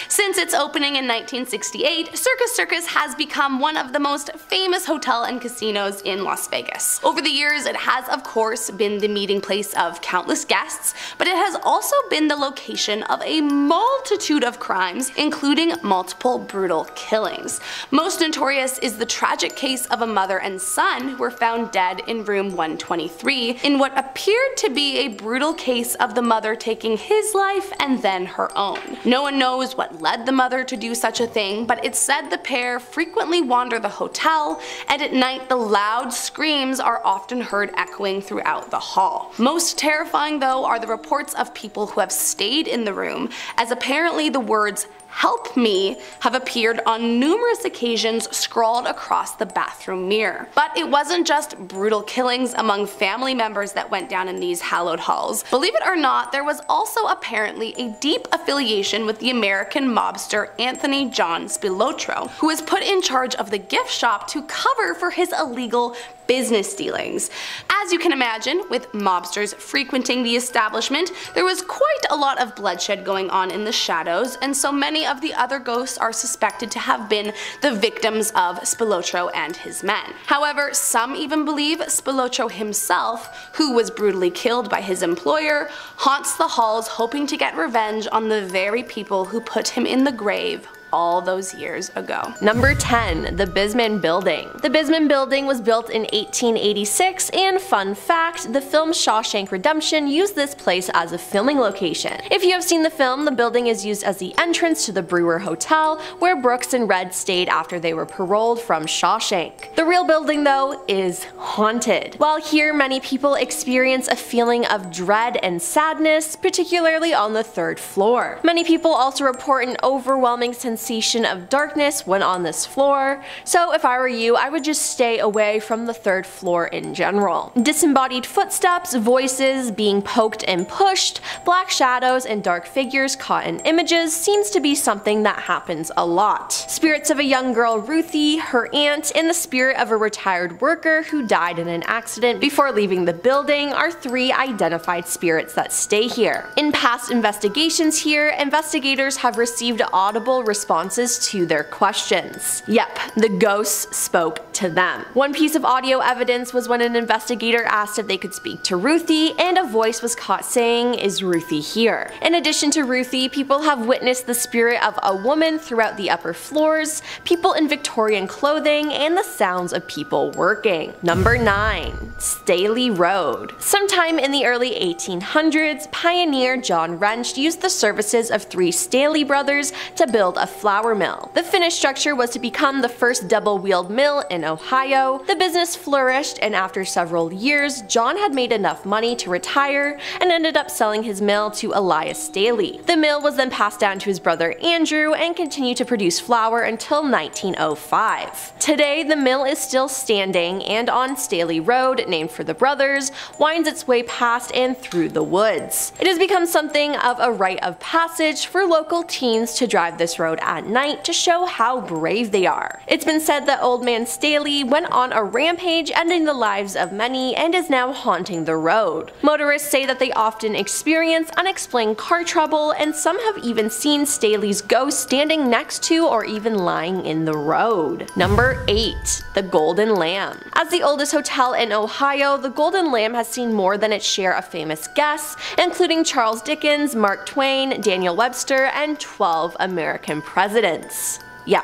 Since its opening in 1968, Circus Circus has become one of the most famous hotel and casinos in Las Vegas. Over the years, it has of course been the meeting place of countless guests, but it has also been the location of a multitude of crimes, including multiple brutal killings. Most notorious is the tragic case of a mother and son who were found dead in room 123 in what appeared to be a brutal case of the mother taking his life and then her own. No one knows what led the mother to do such a thing, but it's said the pair frequently wander the hotel, and at night the loud screams are often heard echoing throughout the hall. Most terrifying though are the reports of people who have stayed in the room, as apparently the words "Help me" have appeared on numerous occasions scrawled across the bathroom mirror. But it wasn't just brutal killings among family members that went down in these hallowed halls. Believe it or not, there was also apparently a deep affiliation with the American mobster Anthony John Spilotro, who was put in charge of the gift shop to cover for his illegal business dealings. As you can imagine, with mobsters frequenting the establishment, there was quite a lot of bloodshed going on in the shadows, and so many of the other ghosts are suspected to have been the victims of Spilotro and his men. However, some even believe Spilotro himself, who was brutally killed by his employer, haunts the halls hoping to get revenge on the very people who put him in the grave all those years ago. Number 10. The Bisman Building. The Bisman Building was built in 1886, and fun fact, the film Shawshank Redemption used this place as a filming location. If you have seen the film, the building is used as the entrance to the Brewer Hotel, where Brooks and Red stayed after they were paroled from Shawshank. The real building though is haunted. While here many people experience a feeling of dread and sadness, particularly on the 3rd floor. Many people also report an overwhelming sensation of darkness when on this floor, so if I were you, I would just stay away from the 3rd floor in general. Disembodied footsteps, voices, being poked and pushed, black shadows, and dark figures caught in images seems to be something that happens a lot. Spirits of a young girl Ruthie, her aunt, and the spirit of a retired worker who died in an accident before leaving the building are 3 identified spirits that stay here. In past investigations here, investigators have received audible responses to their questions. Yep, the ghosts spoke to them. One piece of audio evidence was when an investigator asked if they could speak to Ruthie, and a voice was caught saying, "Is Ruthie here?" In addition to Ruthie, people have witnessed the spirit of a woman throughout the upper floors, people in Victorian clothing, and the sounds of people working. Number 9. Staley Road. Sometime in the early 1800s, pioneer John Wrench used the services of 3 Staley brothers to build a flour mill. The finished structure was to become the first double-wheeled mill in Ohio. The business flourished, and after several years, John had made enough money to retire and ended up selling his mill to Elias Staley. The mill was then passed down to his brother Andrew and continued to produce flour until 1905. Today, the mill is still standing, and on Staley Road, named for the brothers, winds its way past and through the woods. It has become something of a rite of passage for local teens to drive this road at night to show how brave they are. It's been said that Old Man Staley went on a rampage, ending the lives of many, and is now haunting the road. Motorists say that they often experience unexplained car trouble, and some have even seen Staley's ghost standing next to or even lying in the road. Number 8. The Golden Lamb. As the oldest hotel in Ohio, the Golden Lamb has seen more than its share of famous guests, including Charles Dickens, Mark Twain, Daniel Webster, and 12 American presidents. Yeah.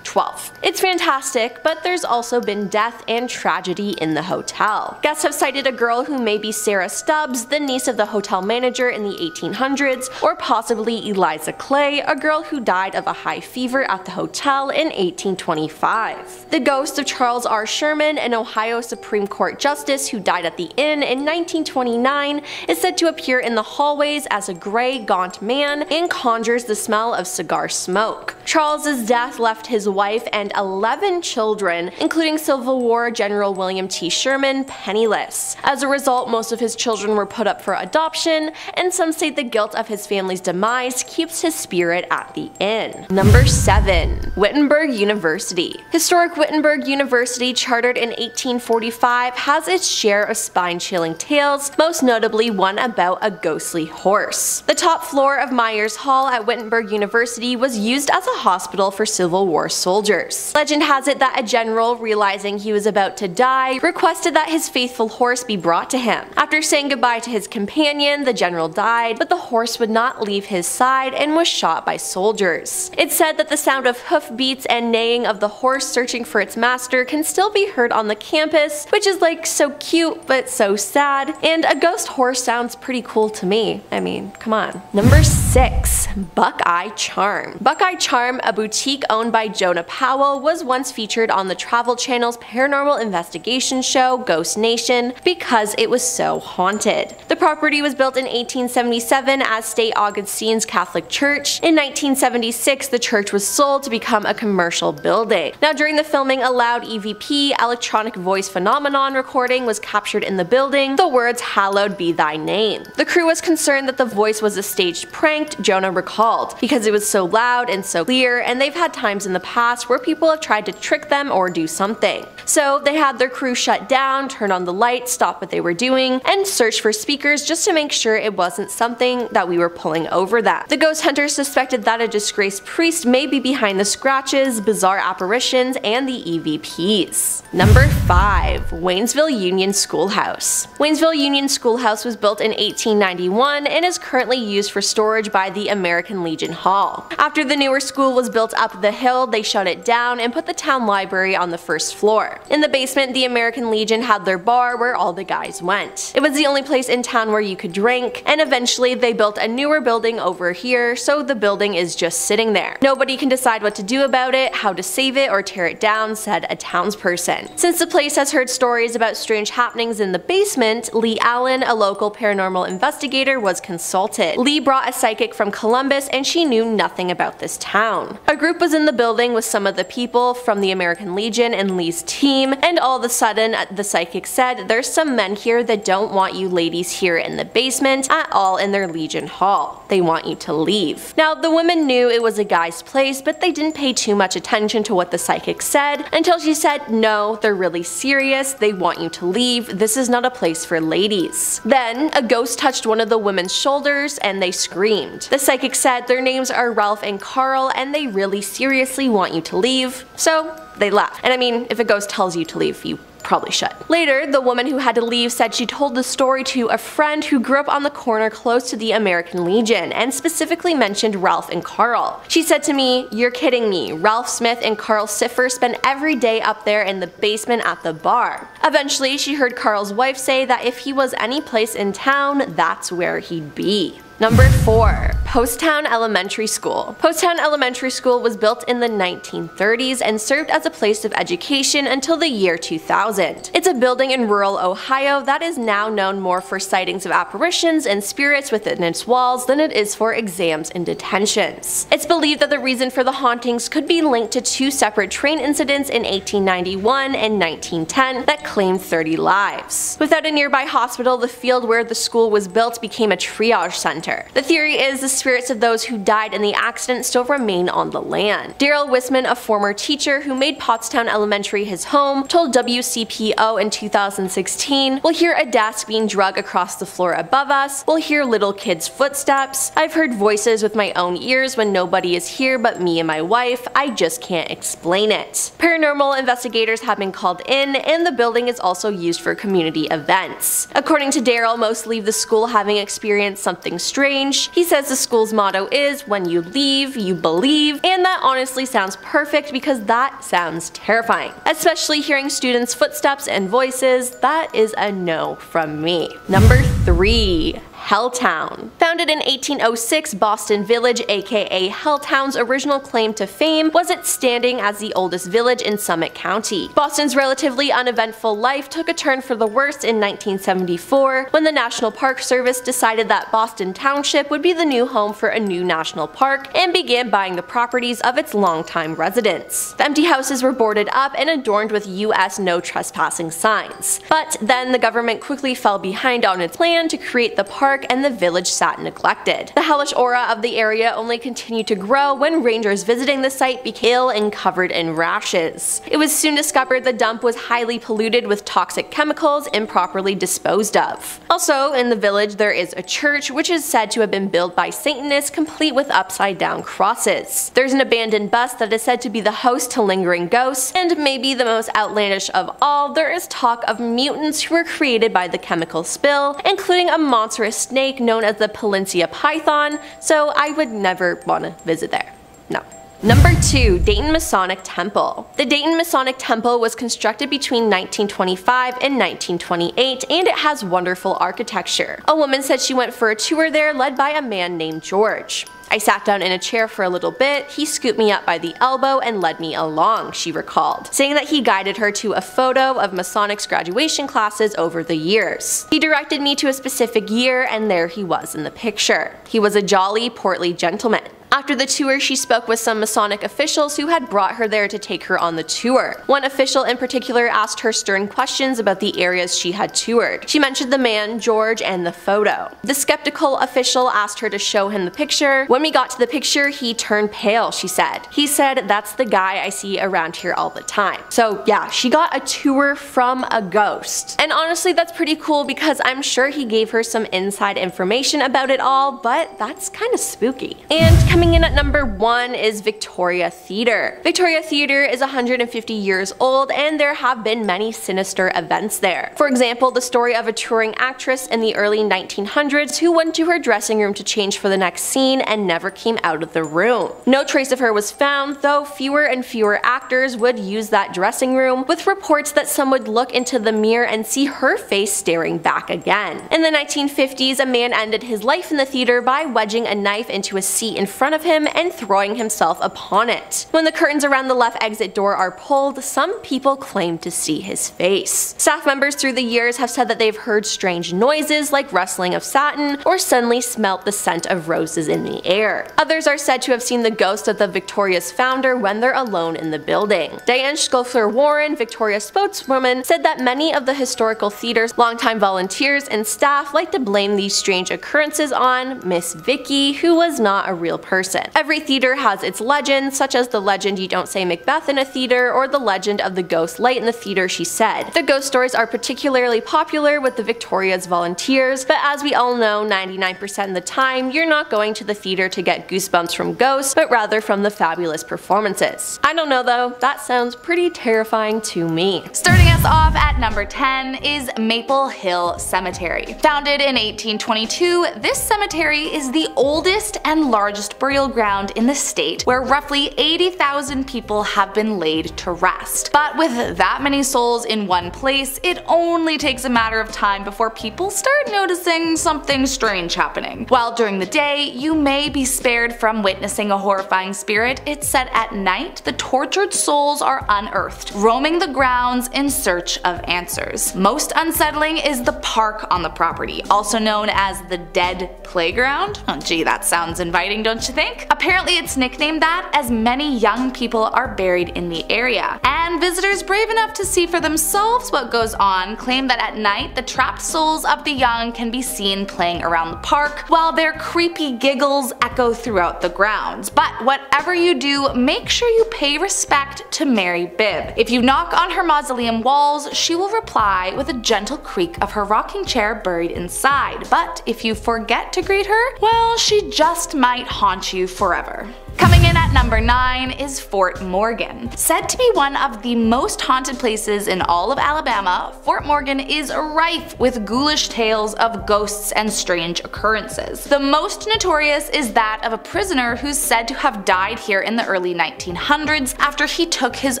12. It's fantastic, but there's also been death and tragedy in the hotel. Guests have cited a girl who may be Sarah Stubbs, the niece of the hotel manager in the 1800s, or possibly Eliza Clay, a girl who died of a high fever at the hotel in 1825. The ghost of Charles R. Sherman, an Ohio Supreme Court justice who died at the inn in 1929, is said to appear in the hallways as a gray, gaunt man and conjures the smell of cigar smoke. Charles's death left his wife and 11 children, including Civil War General William T. Sherman, penniless. As a result, most of his children were put up for adoption, and some say the guilt of his family's demise keeps his spirit at the inn. Number 7. Wittenberg University. Historic Wittenberg University, chartered in 1845, has its share of spine-chilling tales, most notably one about a ghostly horse. The top floor of Myers Hall at Wittenberg University was used as a hospital for Civil War soldiers. Legend has it that a general, realizing he was about to die, requested that his faithful horse be brought to him. After saying goodbye to his companion, the general died, but the horse would not leave his side and was shot by soldiers. It's said that the sound of hoofbeats and neighing of the horse searching for its master can still be heard on the campus, which is like so cute but so sad, and a ghost horse sounds pretty cool to me. I mean, come on. Number 6. Buckeye Charm. Buckeye Charm, a boutique owned by Jonah Powell, was once featured on the Travel Channel's paranormal investigation show Ghost Nation because it was so haunted. The property was built in 1877 as St. Augustine's Catholic Church. In 1976, the church was sold to become a commercial building. Now, during the filming, a loud EVP, electronic voice phenomenon recording, was captured in the building, the words "Hallowed be thy name." The crew was concerned that the voice was a staged prank, Jonah recalled, because it was so loud and so clear, and they've had times in the past where people have tried to trick them or do something. So they had their crew shut down, turn on the lights, stop what they were doing, and search for speakers just to make sure it wasn't something that we were pulling over them. The ghost hunters suspected that a disgraced priest may be behind the scratches, bizarre apparitions, and the EVPs. Number 5. Waynesville Union Schoolhouse. Waynesville Union Schoolhouse was built in 1891 and is currently used for storage by the American Legion Hall. After the newer school was built up the hill, they shut it down and put the town library on the first floor. In the basement, the American Legion had their bar where all the guys went. It was the only place in town where you could drink, and eventually they built a newer building over here, so the building is just sitting there. Nobody can decide what to do about it, how to save it or tear it down, said a townsperson. Since the place has heard stories about strange happenings in the basement, Lee Allen, a local paranormal investigator, was consulted. Lee brought a psychic from Columbus and she knew nothing about this town. A group was in the building with some of the people from the American Legion and Lee's team, and all of a sudden the psychic said, "There's some men here that don't want you ladies here in the basement at all in their Legion Hall. They want you to leave." Now, the women knew it was a guy's place, but they didn't pay too much attention to what the psychic said until she said, "No, they're really serious. They want you to leave. This is not a place for ladies." Then a ghost touched one of the women's shoulders and they screamed. The psychic said their names are Ralph and Carl and they really seriously want you to leave, so they left. And I mean, if a ghost tells you to leave, you probably should. Later, the woman who had to leave said she told the story to a friend who grew up on the corner close to the American Legion, and specifically mentioned Ralph and Carl. She said to me, "You're kidding me. Ralph Smith and Carl Siffer spend every day up there in the basement at the bar." Eventually, she heard Carl's wife say that if he was any place in town, that's where he'd be. Number 4. Poasttown Elementary School. Poasttown Elementary School was built in the 1930s and served as a place of education until the year 2000. It's a building in rural Ohio that is now known more for sightings of apparitions and spirits within its walls than it is for exams and detentions. It's believed that the reason for the hauntings could be linked to 2 separate train incidents in 1891 and 1910 that claimed 30 lives. Without a nearby hospital, the field where the school was built became a triage center. The theory is the spirits of those who died in the accident still remain on the land. Daryl Wisman, a former teacher who made Pottstown Elementary his home, told WCPO in 2016, "We'll hear a desk being dragged across the floor above us, we'll hear little kids' footsteps, I've heard voices with my own ears when nobody is here but me and my wife, I just can't explain it." Paranormal investigators have been called in, and the building is also used for community events. According to Daryl, most leave the school having experienced something strange. He says the school's motto is, "When you leave, you believe," and that honestly sounds perfect because that sounds terrifying. Especially hearing students' footsteps and voices, that is a no from me. Number 3. Helltown. Founded in 1806, Boston Village, aka Helltown's original claim to fame was its standing as the oldest village in Summit County. Boston's relatively uneventful life took a turn for the worse in 1974 when the National Park Service decided that Boston Township would be the new home for a new national park and began buying the properties of its longtime residents. The empty houses were boarded up and adorned with US no trespassing signs. But then the government quickly fell behind on its plan to create the park, and the village sat neglected. The hellish aura of the area only continued to grow when rangers visiting the site became ill and covered in rashes. It was soon discovered the dump was highly polluted with toxic chemicals improperly disposed of. Also, in the village there is a church which is said to have been built by Satanists complete with upside down crosses. There's an abandoned bus that is said to be the host to lingering ghosts, and maybe the most outlandish of all, there is talk of mutants who were created by the chemical spill, including a monstrous snake known as the Palencia python, so I would never want to visit there. No. Number 2. Dayton Masonic Temple. The Dayton Masonic Temple was constructed between 1925 and 1928, and it has wonderful architecture. A woman said she went for a tour there led by a man named George. "I sat down in a chair for a little bit, he scooped me up by the elbow and led me along," she recalled, saying that he guided her to a photo of Masonic's graduation classes over the years. "He directed me to a specific year, and there he was in the picture. He was a jolly, portly gentleman." After the tour, she spoke with some Masonic officials who had brought her there to take her on the tour. One official in particular asked her stern questions about the areas she had toured. She mentioned the man, George, and the photo. The skeptical official asked her to show him the picture. "When we got to the picture, he turned pale," she said. "He said, 'That's the guy I see around here all the time.'" So yeah, she got a tour from a ghost. And honestly, that's pretty cool because I'm sure he gave her some inside information about it all, but that's kind of spooky. And coming in at number 1 is Victoria Theatre. Victoria Theatre is 150 years old, and there have been many sinister events there. For example, the story of a touring actress in the early 1900s who went to her dressing room to change for the next scene and never came out of the room. No trace of her was found, though fewer and fewer actors would use that dressing room, with reports that some would look into the mirror and see her face staring back again. In the 1950s, a man ended his life in the theater by wedging a knife into a seat in front of him and throwing himself upon it. When the curtains around the left exit door are pulled, some people claim to see his face. Staff members through the years have said that they've heard strange noises like rustling of satin or suddenly smelt the scent of roses in the air. Others are said to have seen the ghost of the Victoria's founder when they're alone in the building. Diane Schofler Warren, Victoria's spokeswoman, said that many of the historical theater's longtime volunteers and staff like to blame these strange occurrences on Miss Vicky, who was not a real person. person. Every theater has its legend, such as the legend you don't say Macbeth in a theater, or the legend of the ghost light in the theater she said. The ghost stories are particularly popular with the Victoria's volunteers, but as we all know, 99% of the time, you're not going to the theater to get goosebumps from ghosts, but rather from the fabulous performances. I don't know though, that sounds pretty terrifying to me. Starting us off at number 10 is Maple Hill Cemetery. Founded in 1822, this cemetery is the oldest and largest burial ground in the state, where roughly 80,000 people have been laid to rest. But with that many souls in one place, it only takes a matter of time before people start noticing something strange happening. While during the day, you may be spared from witnessing a horrifying spirit, it's said at night the tortured souls are unearthed, roaming the grounds in search of answers. Most unsettling is the park on the property, also known as the Dead Playground. Oh gee, that sounds inviting, don't you think? Apparently it's nicknamed that as many young people are buried in the area, and visitors brave enough to see for themselves what goes on claim that at night the trapped souls of the young can be seen playing around the park, while their creepy giggles echo throughout the grounds. But whatever you do, make sure you pay respect to Mary Bibb. If you knock on her mausoleum walls, she will reply with a gentle creak of her rocking chair buried inside, but if you forget to greet her, well, she just might haunt you forever. Coming in at number 9 is Fort Morgan. Said to be one of the most haunted places in all of Alabama, Fort Morgan is rife with ghoulish tales of ghosts and strange occurrences. The most notorious is that of a prisoner who's said to have died here in the early 1900s after he took his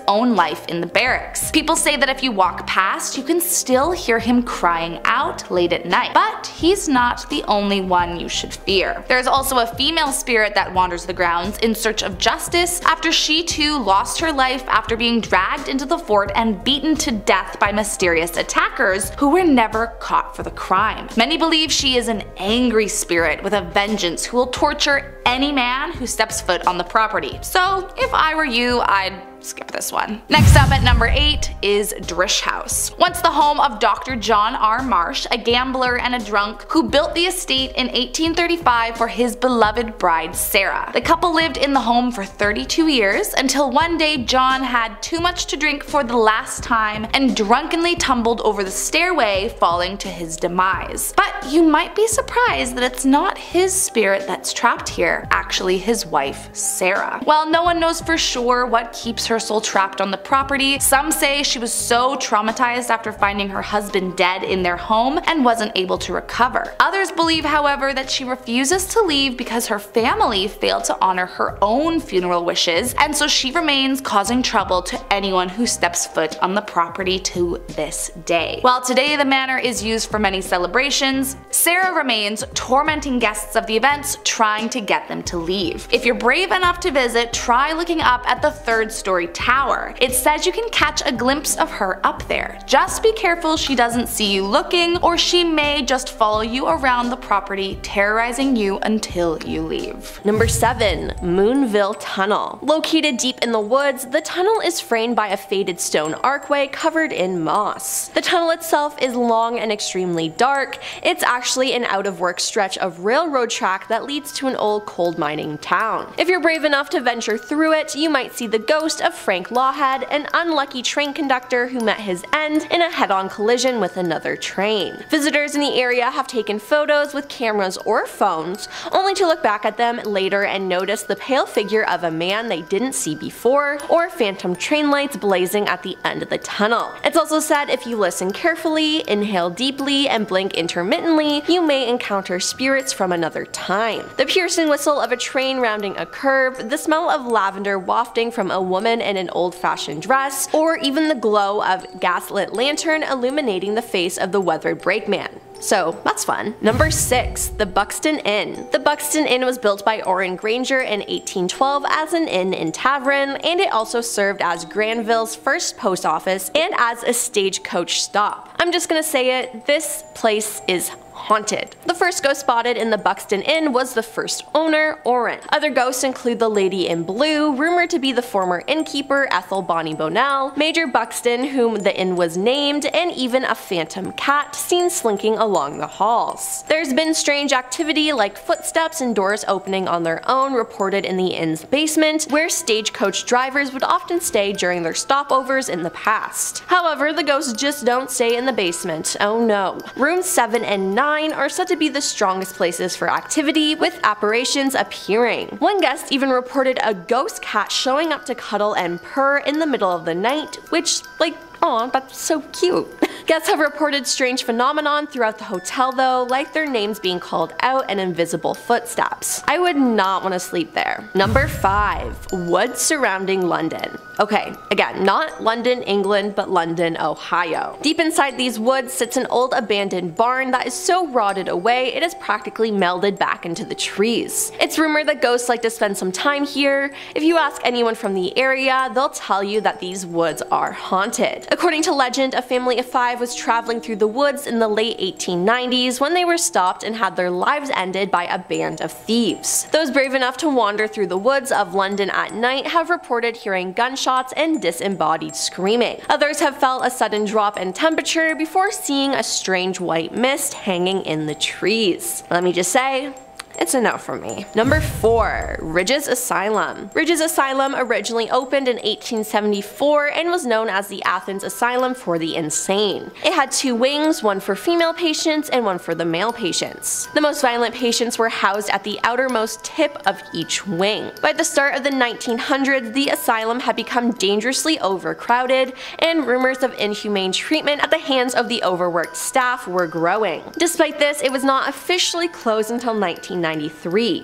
own life in the barracks. People say that if you walk past, you can still hear him crying out late at night, but he's not the only one you should fear. There's also a female spirit that wanders the grounds in search of justice after she too lost her life after being dragged into the fort and beaten to death by mysterious attackers who were never caught for the crime. Many believe she is an angry spirit with a vengeance who will torture any man who steps foot on the property. So if I were you, I'd skip this one. Next up at number 8 is Drish House. Once the home of Dr. John R. Marsh, a gambler and a drunk who built the estate in 1835 for his beloved bride Sarah. The couple lived in the home for 32 years until one day John had too much to drink for the last time and drunkenly tumbled over the stairway, falling to his demise. But you might be surprised that it's not his spirit that's trapped here, actually his wife Sarah. While no one knows for sure what keeps her soul trapped on the property, some say she was so traumatized after finding her husband dead in their home and wasn't able to recover. Others believe, however, that she refuses to leave because her family failed to honor her own funeral wishes, and so she remains causing trouble to anyone who steps foot on the property to this day. While today the manor is used for many celebrations, Sarah remains tormenting guests of the events, trying to get them to leave. If you're brave enough to visit, try looking up at the 3rd story tower. It says you can catch a glimpse of her up there. Just be careful she doesn't see you looking, or she may just follow you around the property, terrorizing you until you leave. Number 7. Moonville Tunnel. Located deep in the woods, the tunnel is framed by a faded stone archway covered in moss. The tunnel itself is long and extremely dark. It's actually an out-of-work stretch of railroad track that leads to an old coal mining town. If you're brave enough to venture through it, you might see the ghost of Frank Lawhead, an unlucky train conductor who met his end in a head-on collision with another train. Visitors in the area have taken photos with cameras or phones, only to look back at them later and notice the pale figure of a man they didn't see before, or phantom train lights blazing at the end of the tunnel. It's also said if you listen carefully, inhale deeply, and blink intermittently, you may encounter spirits from another time. The piercing whistle of a train rounding a curve, the smell of lavender wafting from a woman in an old-fashioned dress, or even the glow of gaslit lantern illuminating the face of the weathered brakeman. So that's fun. Number 6. The Buxton Inn. The Buxton Inn was built by Orrin Granger in 1812 as an inn and tavern, and it also served as Granville's first post office and as a stagecoach stop. I'm just gonna say it, this place is haunted. The first ghost spotted in the Buxton Inn was the first owner, Orrin. Other ghosts include the Lady in Blue, rumored to be the former innkeeper Ethel Bonnie Bonnell, Major Buxton, whom the inn was named, and even a phantom cat seen slinking along the halls. There's been strange activity like footsteps and doors opening on their own reported in the inn's basement, where stagecoach drivers would often stay during their stopovers in the past. However, the ghosts just don't stay in the basement. Oh no. Rooms 7 and 9 are said to be the strongest places for activity, with apparitions appearing. One guest even reported a ghost cat showing up to cuddle and purr in the middle of the night, which, like, aw, that's so cute. Guests have reported strange phenomenon throughout the hotel though, like their names being called out and invisible footsteps. I would not want to sleep there. Number 5. Woods surrounding London. Okay, again, not London, England, but London, Ohio. Deep inside these woods sits an old abandoned barn that is so rotted away it is practically melded back into the trees. It's rumored that ghosts like to spend some time here. If you ask anyone from the area, they'll tell you that these woods are haunted. According to legend, a family of 5 was traveling through the woods in the late 1890s when they were stopped and had their lives ended by a band of thieves. Those brave enough to wander through the woods of London at night have reported hearing gunshots and disembodied screaming. Others have felt a sudden drop in temperature before seeing a strange white mist hanging in the trees. Let me just say, it's a no for me. Number 4. Ridge's Asylum. Ridge's Asylum originally opened in 1874 and was known as the Athens Asylum for the Insane. It had 2 wings, one for female patients and one for the male patients. The most violent patients were housed at the outermost tip of each wing. By the start of the 1900s, the asylum had become dangerously overcrowded, and rumors of inhumane treatment at the hands of the overworked staff were growing. Despite this, it was not officially closed until 1993.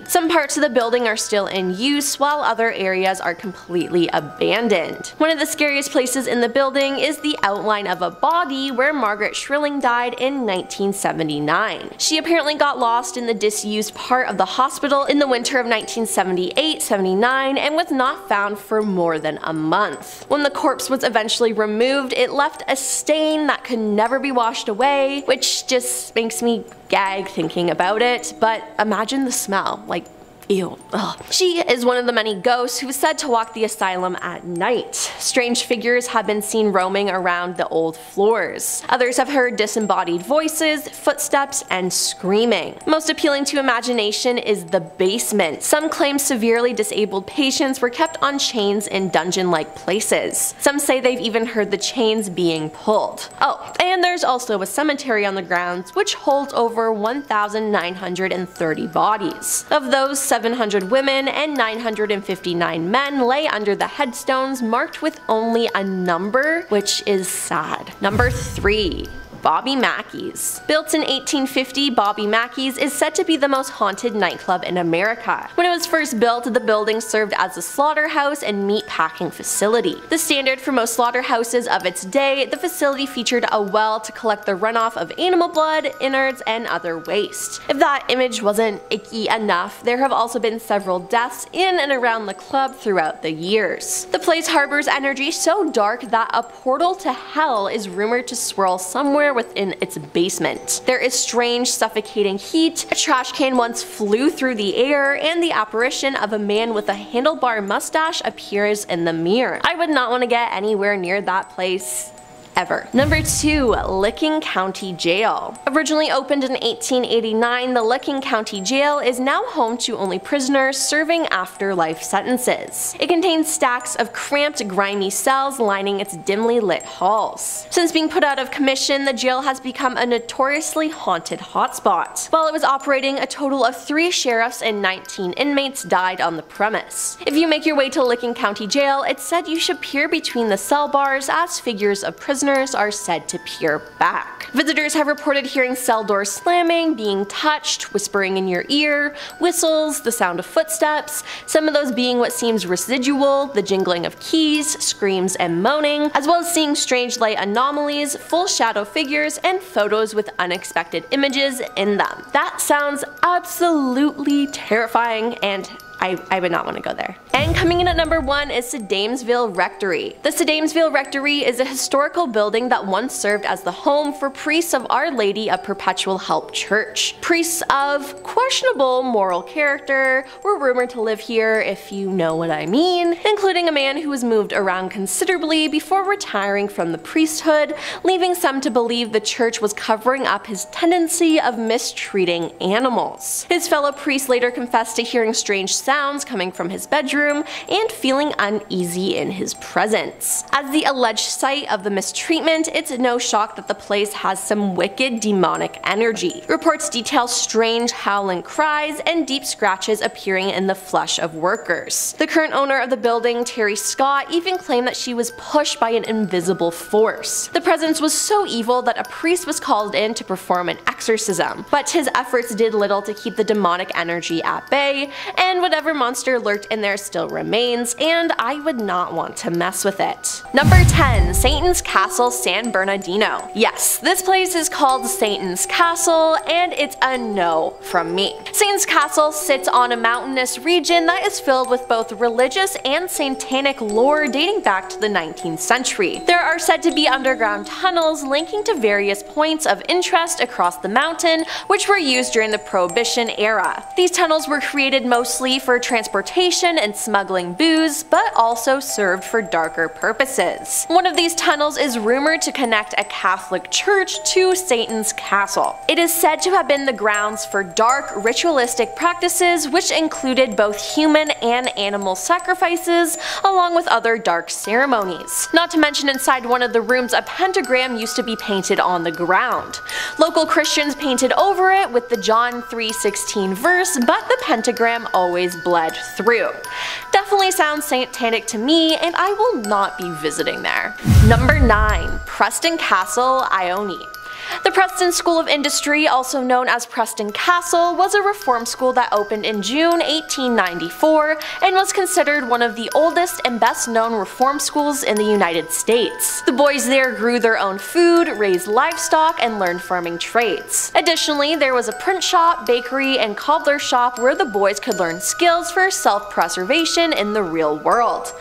Some parts of the building are still in use, while other areas are completely abandoned. One of the scariest places in the building is the outline of a body where Margaret Shrilling died in 1979. She apparently got lost in the disused part of the hospital in the winter of 1978-79 and was not found for more than a month. When the corpse was eventually removed, it left a stain that could never be washed away, which just makes me gag thinking about it, but imagine the smell, like, ew. Ugh. She is one of the many ghosts who is said to walk the asylum at night. Strange figures have been seen roaming around the old floors. Others have heard disembodied voices, footsteps, and screaming. Most appealing to imagination is the basement. Some claim severely disabled patients were kept on chains in dungeon-like places. Some say they've even heard the chains being pulled. Oh, and there's also a cemetery on the grounds which holds over 1,930 bodies. Of those, 700 women and 959 men lay under the headstones marked with only a number, which is sad. Number 3. Bobby Mackey's. Built in 1850, Bobby Mackey's is said to be the most haunted nightclub in America. When it was first built, the building served as a slaughterhouse and meat packing facility. The standard for most slaughterhouses of its day, the facility featured a well to collect the runoff of animal blood, innards, and other waste. If that image wasn't icky enough, there have also been several deaths in and around the club throughout the years. The place harbors energy so dark that a portal to hell is rumored to swirl somewhere within its basement. There is strange suffocating heat, a trash can once flew through the air, and the apparition of a man with a handlebar mustache appears in the mirror. I would not want to get anywhere near that place ever. Number 2. Licking County Jail. Originally opened in 1889, the Licking County Jail is now home to only prisoners serving afterlife sentences. It contains stacks of cramped, grimy cells lining its dimly lit halls. Since being put out of commission, the jail has become a notoriously haunted hotspot. While it was operating, a total of 3 sheriffs and 19 inmates died on the premise. If you make your way to Licking County Jail, it's said you should peer between the cell bars as figures of prisoners are said to peer back. Visitors have reported hearing cell doors slamming, being touched, whispering in your ear, whistles, the sound of footsteps, some of those being what seems residual, the jingling of keys, screams, and moaning, as well as seeing strange light anomalies, full shadow figures, and photos with unexpected images in them. That sounds absolutely terrifying, and I would not want to go there. And coming in at number 1 is Sedamsville Rectory. The Sedamsville Rectory is a historical building that once served as the home for priests of Our Lady of Perpetual Help Church. Priests of questionable moral character were rumored to live here, if you know what I mean, including a man who was moved around considerably before retiring from the priesthood, leaving some to believe the church was covering up his tendency of mistreating animals. His fellow priests later confessed to hearing strange sounds coming from his bedroom and feeling uneasy in his presence. As the alleged site of the mistreatment, it's no shock that the place has some wicked demonic energy. Reports detail strange howling cries and deep scratches appearing in the flesh of workers. The current owner of the building, Terry Scott, even claimed that she was pushed by an invisible force. The presence was so evil that a priest was called in to perform an exorcism, but his efforts did little to keep the demonic energy at bay, and whatever monster lurked in there still remains, and I would not want to mess with it. Number 10. Satan's Castle, San Bernardino. Yes, this place is called Satan's Castle, and it's a no from me. Satan's Castle sits on a mountainous region that is filled with both religious and satanic lore dating back to the 19th century. There are said to be underground tunnels linking to various points of interest across the mountain, which were used during the Prohibition era. These tunnels were created mostly for transportation and smuggling booze, but also served for darker purposes. One of these tunnels is rumored to connect a Catholic church to Satan's Castle. It is said to have been the grounds for dark ritualistic practices, which included both human and animal sacrifices, along with other dark ceremonies. Not to mention, inside one of the rooms, a pentagram used to be painted on the ground. Local Christians painted over it with the John 3:16 verse, but the pentagram always bled through. Definitely sounds satanic to me, and I will not be visiting there. Number 9. Preston Castle, Ione. The Preston School of Industry, also known as Preston Castle, was a reform school that opened in June 1894 and was considered one of the oldest and best known reform schools in the United States. The boys there grew their own food, raised livestock, and learned farming trades. Additionally, there was a print shop, bakery, and cobbler shop where the boys could learn skills for self-preservation in the real world.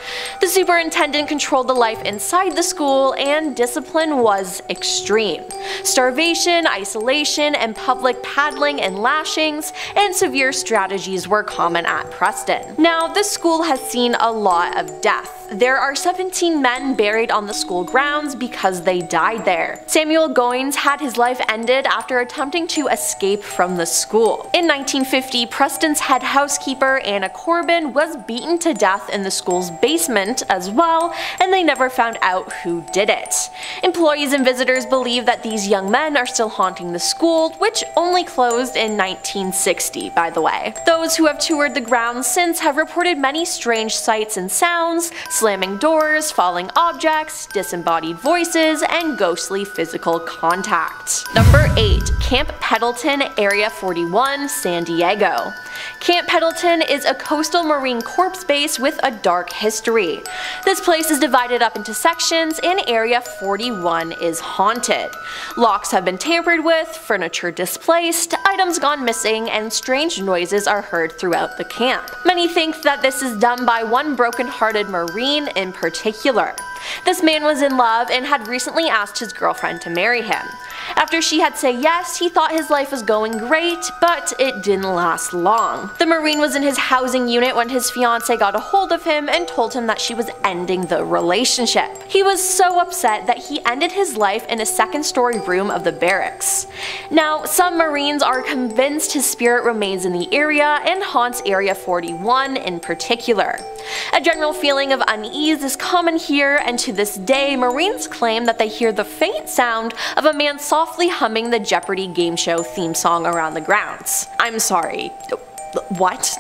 The superintendent controlled the life inside the school, and discipline was extreme. Starvation, isolation, and public paddling and lashings, and severe strategies were common at Preston. Now, this school has seen a lot of death. There are 17 men buried on the school grounds because they died there. Samuel Goins had his life ended after attempting to escape from the school. In 1950, Preston's head housekeeper, Anna Corbin, was beaten to death in the school's basement as well, and they never found out who did it. Employees and visitors believe that these young men are still haunting the school, which only closed in 1960, by the way. Those who have toured the grounds since have reported many strange sights and sounds, slamming doors, falling objects, disembodied voices, and ghostly physical contact. Number 8. Camp Pendleton, Area 41, San Diego. Camp Pendleton is a coastal Marine Corps base with a dark history. This place is divided up into sections, and Area 41 is haunted. Locks have been tampered with, furniture displaced, items gone missing, and strange noises are heard throughout the camp. Many think that this is done by one broken-hearted Marine in particular. This man was in love and had recently asked his girlfriend to marry him. After she had said yes, he thought his life was going great, but it didn't last long. The Marine was in his housing unit when his fiancée got a hold of him and told him that she was ending the relationship. He was so upset that he ended his life in a second-story room of the barracks. Now, some Marines are convinced his spirit remains in the area and haunts Area 41 in particular. A general feeling of unease is common here, and to this day, Marines claim that they hear the faint sound of a man softly humming the Jeopardy game show theme song around the grounds. I'm sorry. What?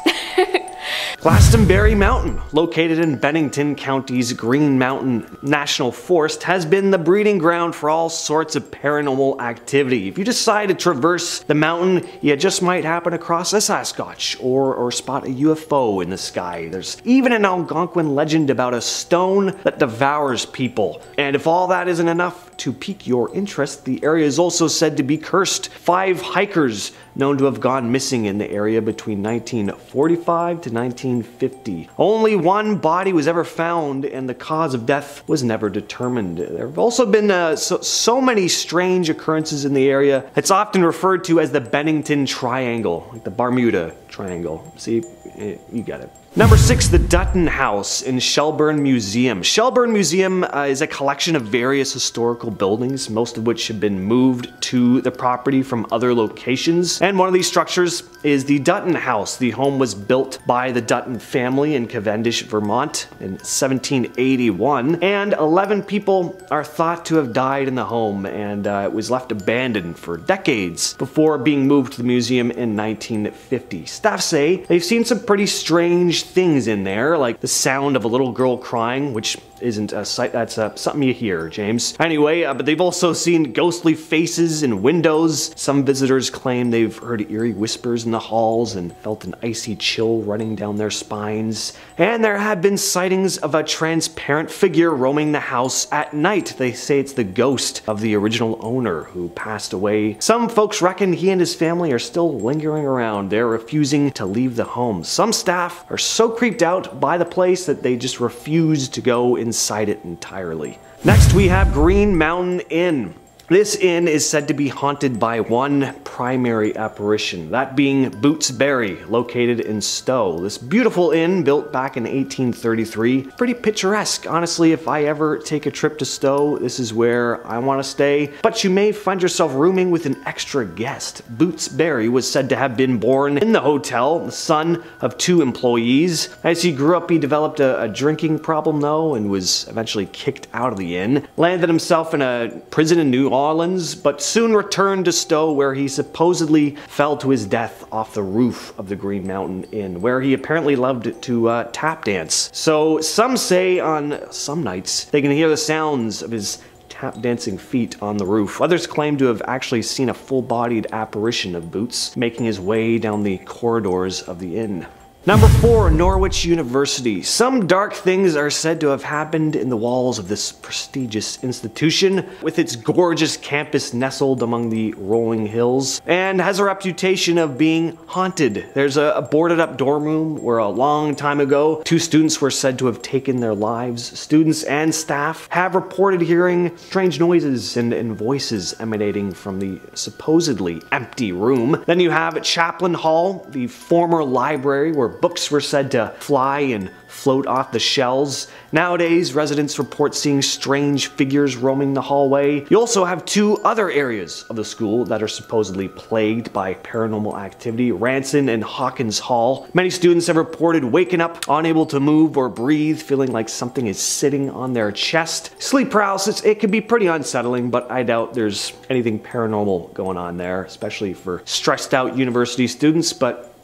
Glastonbury Mountain, located in Bennington County's Green Mountain National Forest, has been the breeding ground for all sorts of paranormal activity. If you decide to traverse the mountain, you just might happen across a Sasquatch or spot a UFO in the sky. There's even an Algonquin legend about a stone that devours people. And if all that isn't enough to pique your interest, the area is also said to be cursed. 5 hikers known to have gone missing in the area between 1945 to 1950. Only one body was ever found, and the cause of death was never determined. There have also been so many strange occurrences in the area. It's often referred to as the Bennington Triangle, like the Bermuda Triangle. See, you get it. Number 6, the Dutton House in Shelburne Museum. Shelburne Museum is a collection of various historical buildings, most of which have been moved to the property from other locations. And one of these structures is the Dutton House. The home was built by the Dutton family in Cavendish, Vermont in 1781. And 11 people are thought to have died in the home, and it was left abandoned for decades before being moved to the museum in 1950. Staff say they've seen some pretty strange things in there, like the sound of a little girl crying, which isn't a sight, that's something you hear, James. Anyway, but they've also seen ghostly faces in windows. Some visitors claim they've heard eerie whispers in the halls and felt an icy chill running down their spines. And there have been sightings of a transparent figure roaming the house at night. They say it's the ghost of the original owner who passed away. Some folks reckon he and his family are still lingering around. They're refusing to leave the home. Some staff are so creeped out by the place that they just refuse to go inside it entirely. Next, we have Green Mountain Inn. This inn is said to be haunted by one primary apparition, that being Boots Berry, located in Stowe. This beautiful inn, built back in 1833, pretty picturesque. Honestly, if I ever take a trip to Stowe, this is where I want to stay. But you may find yourself rooming with an extra guest. Boots Berry was said to have been born in the hotel, the son of 2 employees. As he grew up, he developed a drinking problem though, and was eventually kicked out of the inn. Landed himself in a prison in New Orleans, but soon returned to Stowe, where he supposedly fell to his death off the roof of the Green Mountain Inn, where he apparently loved to tap dance. So some say on some nights they can hear the sounds of his tap dancing feet on the roof. Others claim to have actually seen a full-bodied apparition of Boots making his way down the corridors of the inn. Number 4, Norwich University. Some dark things are said to have happened in the walls of this prestigious institution, with its gorgeous campus nestled among the rolling hills, and has a reputation of being haunted. There's a boarded up dorm room where a long time ago 2 students were said to have taken their lives. Students and staff have reported hearing strange noises and voices emanating from the supposedly empty room. Then you have Chaplain Hall, the former library where books were said to fly and float off the shelves. Nowadays, residents report seeing strange figures roaming the hallway. You also have 2 other areas of the school that are supposedly plagued by paranormal activity: Ranson and Hawkins Hall. Many students have reported waking up unable to move or breathe, feeling like something is sitting on their chest. Sleep paralysis, it can be pretty unsettling, but I doubt there's anything paranormal going on there, especially for stressed out university students, but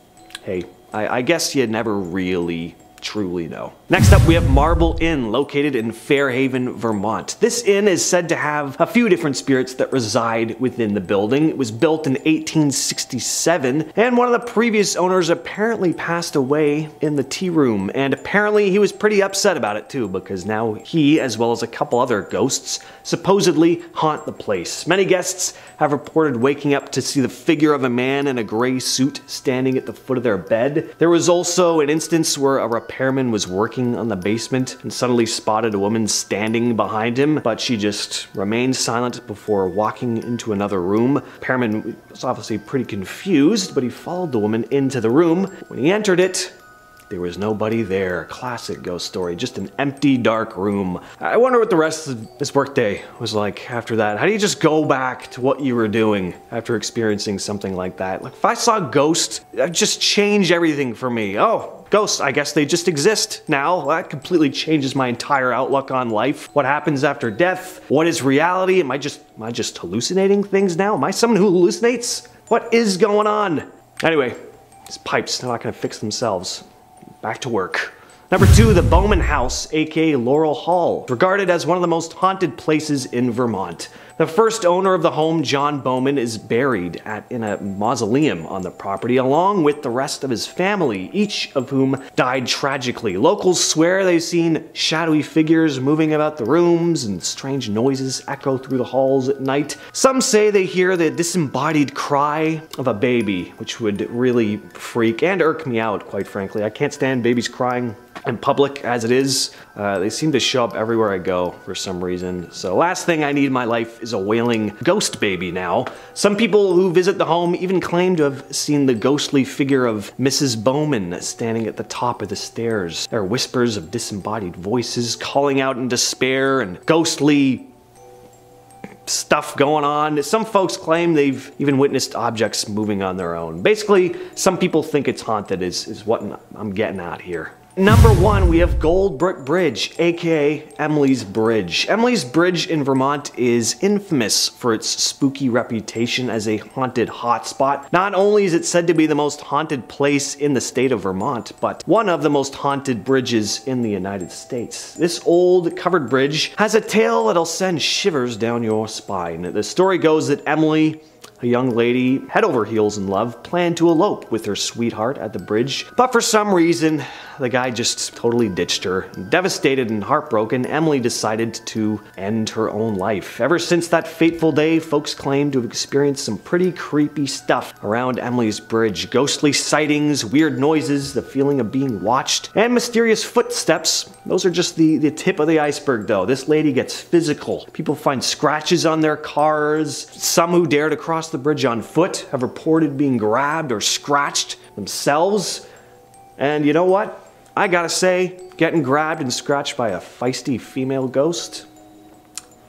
hey, I guess you never really truly know. Next up, we have Marble Inn, located in Fairhaven, Vermont. This inn is said to have a few different spirits that reside within the building. It was built in 1867, and one of the previous owners apparently passed away in the tea room, and apparently he was pretty upset about it too, because now he, as well as a couple other ghosts, supposedly haunt the place. Many guests have reported waking up to see the figure of a man in a gray suit standing at the foot of their bed. There was also an instance where a repairman was working on the basement and suddenly spotted a woman standing behind him, but she just remained silent before walking into another room. The repairman was obviously pretty confused, but he followed the woman into the room. When he entered it, there was nobody there. Classic ghost story, just an empty, dark room. I wonder what the rest of this workday was like after that. How do you just go back to what you were doing after experiencing something like that? Like, if I saw a ghost, that'd just change everything for me. Oh, ghosts, I guess they just exist now. That completely changes my entire outlook on life. What happens after death? What is reality? Am I just hallucinating things now? Am I someone who hallucinates? What is going on? Anyway, these pipes, they're not gonna fix themselves. Back to work. Number 2, the Bowman House, aka Laurel Hall, regarded as one of the most haunted places in Vermont. The first owner of the home, John Bowman, is buried in a mausoleum on the property along with the rest of his family, each of whom died tragically. Locals swear they've seen shadowy figures moving about the rooms and strange noises echo through the halls at night. Some say they hear the disembodied cry of a baby, which would really freak and irk me out, quite frankly. I can't stand babies crying in public as it is. They seem to show up everywhere I go for some reason. So last thing I need in my life is a wailing ghost baby now. Some people who visit the home even claim to have seen the ghostly figure of Mrs. Bowman standing at the top of the stairs. There are whispers of disembodied voices calling out in despair and ghostly stuff going on. Some folks claim they've even witnessed objects moving on their own. Basically, some people think it's haunted is what I'm getting at here. Number 1, we have Gold Brick Bridge, aka Emily's Bridge. Emily's Bridge in Vermont is infamous for its spooky reputation as a haunted hotspot. Not only is it said to be the most haunted place in the state of Vermont, but one of the most haunted bridges in the United States. This old covered bridge has a tale that'll send shivers down your spine. The story goes that Emily, a young lady head over heels in love, planned to elope with her sweetheart at the bridge, but for some reason the guy just totally ditched her. Devastated and heartbroken, Emily decided to end her own life. Ever since that fateful day, folks claim to have experienced some pretty creepy stuff around Emily's Bridge. Ghostly sightings, weird noises, the feeling of being watched, and mysterious footsteps. Those are just the tip of the iceberg though. This lady gets physical. People find scratches on their cars. Some who dare to cross the bridge on foot have reported being grabbed or scratched themselves. And you know what? I gotta say, getting grabbed and scratched by a feisty female ghost,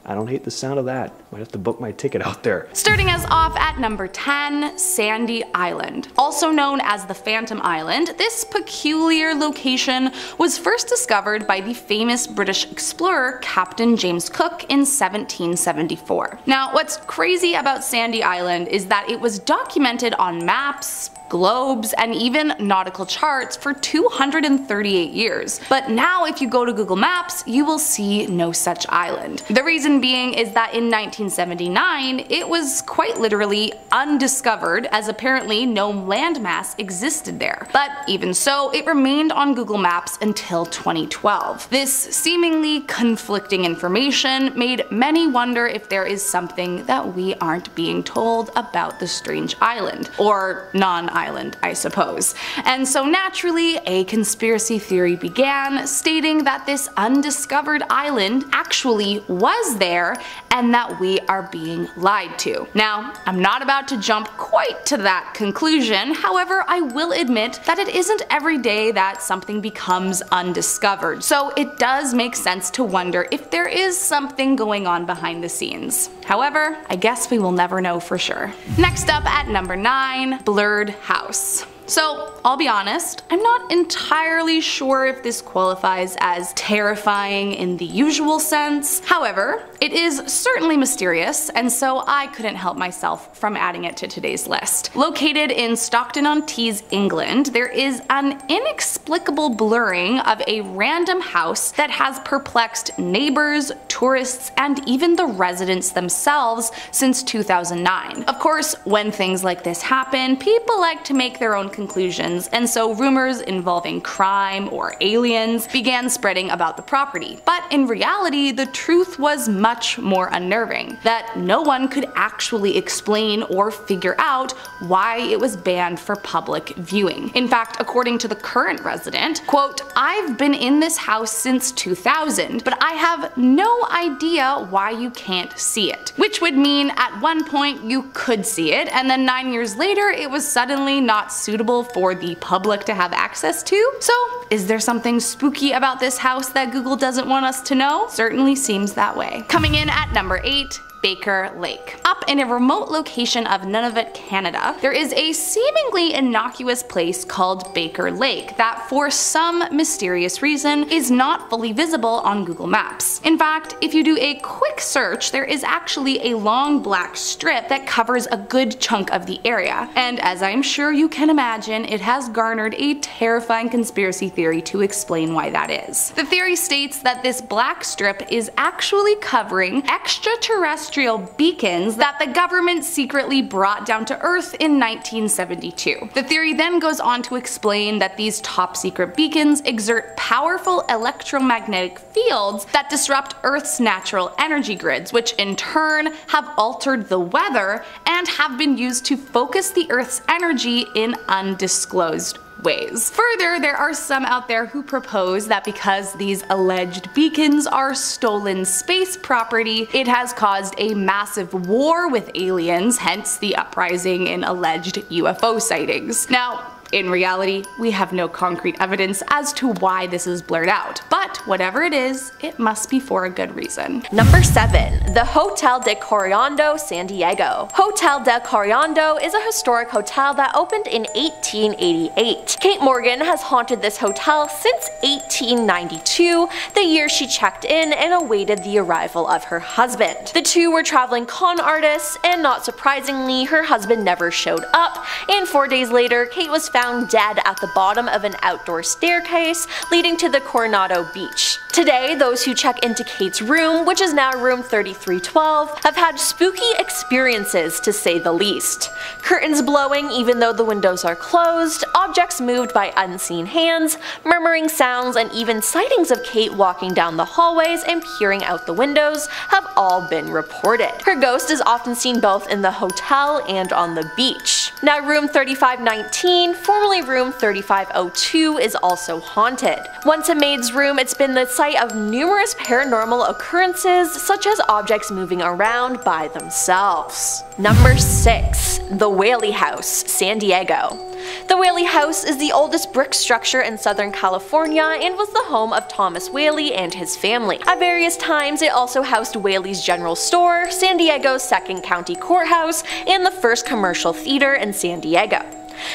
I don't hate the sound of that. Might have to book my ticket out there. Starting us off at number 10, Sandy Island. Also known as the Phantom Island, this peculiar location was first discovered by the famous British explorer Captain James Cook in 1774. Now, what's crazy about Sandy Island is that it was documented on maps, globes, and even nautical charts for 238 years. But now if you go to Google Maps, you will see no such island. The reason being is that in 1979, it was quite literally undiscovered, as apparently no landmass existed there. But even so, it remained on Google Maps until 2012. This seemingly conflicting information made many wonder if there is something that we aren't being told about the strange island, or non-island, I suppose. And so naturally, a conspiracy theory began, stating that this undiscovered island actually was there and that we are being lied to. Now, I'm not about to jump quite to that conclusion, however, I will admit that it isn't every day that something becomes undiscovered, so it does make sense to wonder if there is something going on behind the scenes. However, I guess we will never know for sure. Next up at number 9, Blurred House. So, I'll be honest, I'm not entirely sure if this qualifies as terrifying in the usual sense. However, it is certainly mysterious, and so I couldn't help myself from adding it to today's list. Located in Stockton-on-Tees, England, there is an inexplicable blurring of a random house that has perplexed neighbors, tourists, and even the residents themselves since 2009. Of course, when things like this happen, people like to make their own conclusions, and so rumors involving crime or aliens began spreading about the property. But in reality, the truth was much more unnerving, that no one could actually explain or figure out why it was banned for public viewing. In fact, according to the current resident, quote, "I've been in this house since 2000, but I have no idea why you can't see it." Which would mean at one point you could see it, and then 9 years later it was suddenly not suitable for the public to have access to? So, is there something spooky about this house that Google doesn't want us to know? Certainly seems that way. Coming in at number 8, Baker Lake. Up in a remote location of Nunavut, Canada, there is a seemingly innocuous place called Baker Lake that for some mysterious reason is not fully visible on Google Maps. In fact, if you do a quick search, there is actually a long black strip that covers a good chunk of the area, and as I'm sure you can imagine, it has garnered a terrifying conspiracy theory to explain why that is. The theory states that this black strip is actually covering extraterrestrial terrestrial beacons that the government secretly brought down to Earth in 1972. The theory then goes on to explain that these top secret beacons exert powerful electromagnetic fields that disrupt Earth's natural energy grids, which in turn have altered the weather and have been used to focus the Earth's energy in undisclosed ways. Further, there are some out there who propose that because these alleged beacons are stolen space property, it has caused a massive war with aliens, hence the uprising in alleged UFO sightings. Now, in reality, we have no concrete evidence as to why this is blurred out, but whatever it is, it must be for a good reason. Number 7. The Hotel de Coriando, San Diego. Hotel de Coriando is a historic hotel that opened in 1888. Kate Morgan has haunted this hotel since 1892, the year she checked in and awaited the arrival of her husband. The two were traveling con artists, and not surprisingly, her husband never showed up, and 4 days later, Kate was found dead at the bottom of an outdoor staircase leading to the Coronado Beach. Today, those who check into Kate's room, which is now room 3312, have had spooky experiences to say the least. Curtains blowing even though the windows are closed, objects moved by unseen hands, murmuring sounds, and even sightings of Kate walking down the hallways and peering out the windows have all been reported. Her ghost is often seen both in the hotel and on the beach. Now room 3519, formerly room 3502, is also haunted. Once a maid's room, it's been the site of numerous paranormal occurrences, such as objects moving around by themselves. Number 6. The Whaley House, San Diego. The Whaley House is the oldest brick structure in Southern California and was the home of Thomas Whaley and his family. At various times, it also housed Whaley's General Store, San Diego's second county courthouse, and the first commercial theater in San Diego.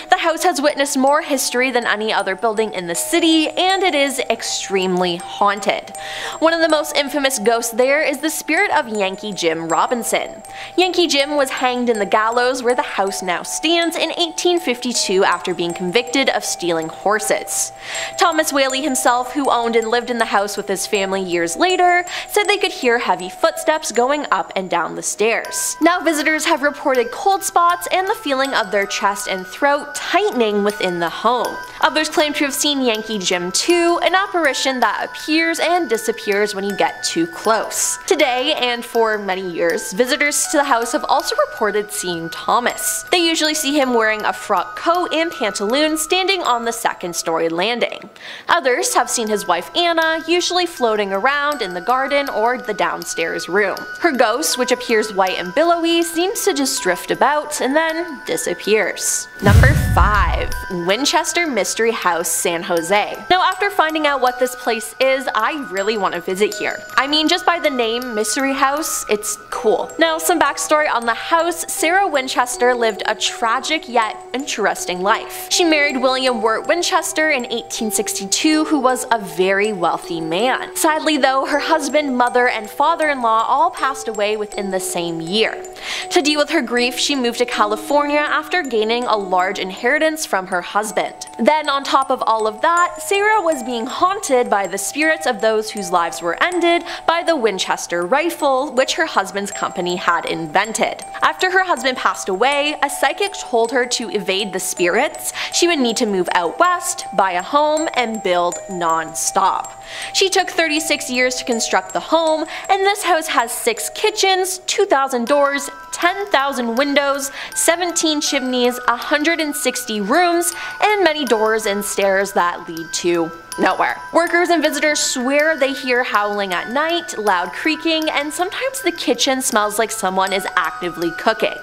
The house has witnessed more history than any other building in the city, and it is extremely haunted. One of the most infamous ghosts there is the spirit of Yankee Jim Robinson. Yankee Jim was hanged in the gallows where the house now stands in 1852 after being convicted of stealing horses. Thomas Whaley himself, who owned and lived in the house with his family years later, said they could hear heavy footsteps going up and down the stairs. Now visitors have reported cold spots and the feeling of their chest and throat tightening within the home. Others claim to have seen Yankee Jim too, an apparition that appears and disappears when you get too close. Today, and for many years, visitors to the house have also reported seeing Thomas. They usually see him wearing a frock coat and pantaloons standing on the second-story landing. Others have seen his wife Anna, usually floating around in the garden or the downstairs room. Her ghost, which appears white and billowy, seems to just drift about and then disappears. Number 5. Winchester Mystery House, San Jose. Now after finding out what this place is, I really want to visit here. I mean, just by the name Mystery House, it's cool. Now some backstory on the house: Sarah Winchester lived a tragic yet interesting life. She married William Wirt Winchester in 1862, who was a very wealthy man. Sadly though, her husband, mother, and father-in-law all passed away within the same year. To deal with her grief, she moved to California after gaining a large inheritance from her husband. Then on top of all of that, Sarah was being haunted by the spirits of those whose lives were ended by the Winchester rifle, which her husband's company had invented. After her husband passed away, a psychic told her to evade the spirits, she would need to move out west, buy a home, and build non-stop. She took 36 years to construct the home, and this house has 6 kitchens, 2,000 doors, 10,000 windows, 17 chimneys, 160 rooms, and many doors and stairs that lead to nowhere. Workers and visitors swear they hear howling at night, loud creaking, and sometimes the kitchen smells like someone is actively cooking.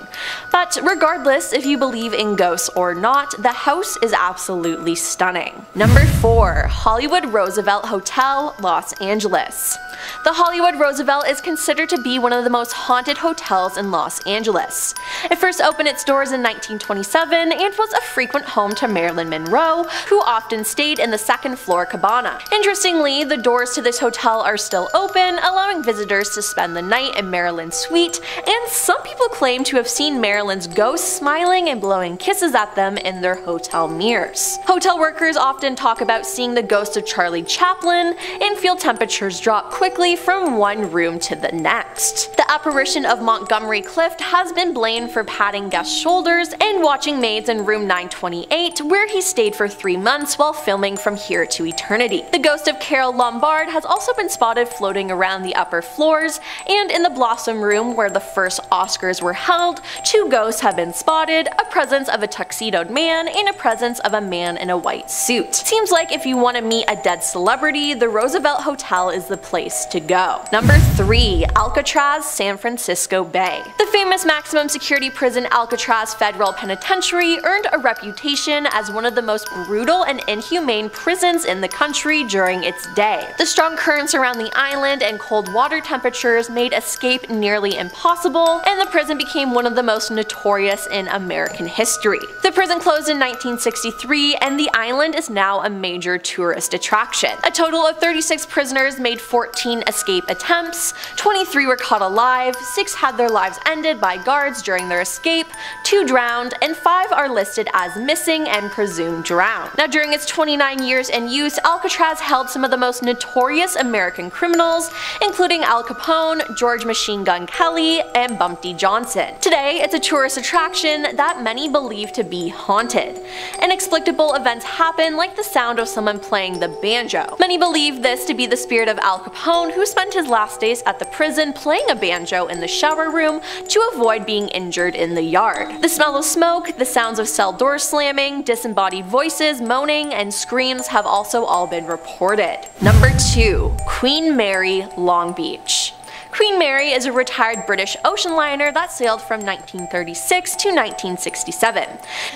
But regardless if you believe in ghosts or not, the house is absolutely stunning. Number 4. Hollywood Roosevelt Hotel, Los Angeles. The Hollywood Roosevelt is considered to be one of the most haunted hotels in Los Angeles. It first opened its doors in 1927 and was a frequent home to Marilyn Monroe, who often stayed in the second floor More Cabana. Interestingly, the doors to this hotel are still open, allowing visitors to spend the night in Marilyn's suite, and some people claim to have seen Marilyn's ghost smiling and blowing kisses at them in their hotel mirrors. Hotel workers often talk about seeing the ghost of Charlie Chaplin and feel temperatures drop quickly from one room to the next. The apparition of Montgomery Clift has been blamed for patting guests' shoulders and watching maids in room 928, where he stayed for 3 months while filming From Here to Eternity. The ghost of Carole Lombard has also been spotted floating around the upper floors, and in the Blossom Room, where the first Oscars were held, 2 ghosts have been spotted, a presence of a tuxedoed man and a presence of a man in a white suit. Seems like if you want to meet a dead celebrity, the Roosevelt Hotel is the place to go. Number 3. Alcatraz, San Francisco Bay. The famous maximum security prison Alcatraz Federal Penitentiary earned a reputation as one of the most brutal and inhumane prisons in the country during its day. The strong currents around the island and cold water temperatures made escape nearly impossible, and the prison became one of the most notorious in American history. The prison closed in 1963, and the island is now a major tourist attraction. A total of 36 prisoners made 14 escape attempts, 23 were caught alive, 6 had their lives ended by guards during their escape, 2 drowned, and 5 are listed as missing and presumed drowned. Now, during its 29 years in use, Alcatraz held some of the most notorious American criminals, including Al Capone, George Machine Gun Kelly, and Bumpty Johnson. Today, it's a tourist attraction that many believe to be haunted. Inexplicable events happen, like the sound of someone playing the banjo. Many believe this to be the spirit of Al Capone, who spent his last days at the prison playing a banjo in the shower room to avoid being injured in the yard. The smell of smoke, the sounds of cell doors slamming, disembodied voices, moaning, and screams have also all been reported. Number 2. Queen Mary, Long Beach. Queen Mary is a retired British ocean liner that sailed from 1936 to 1967.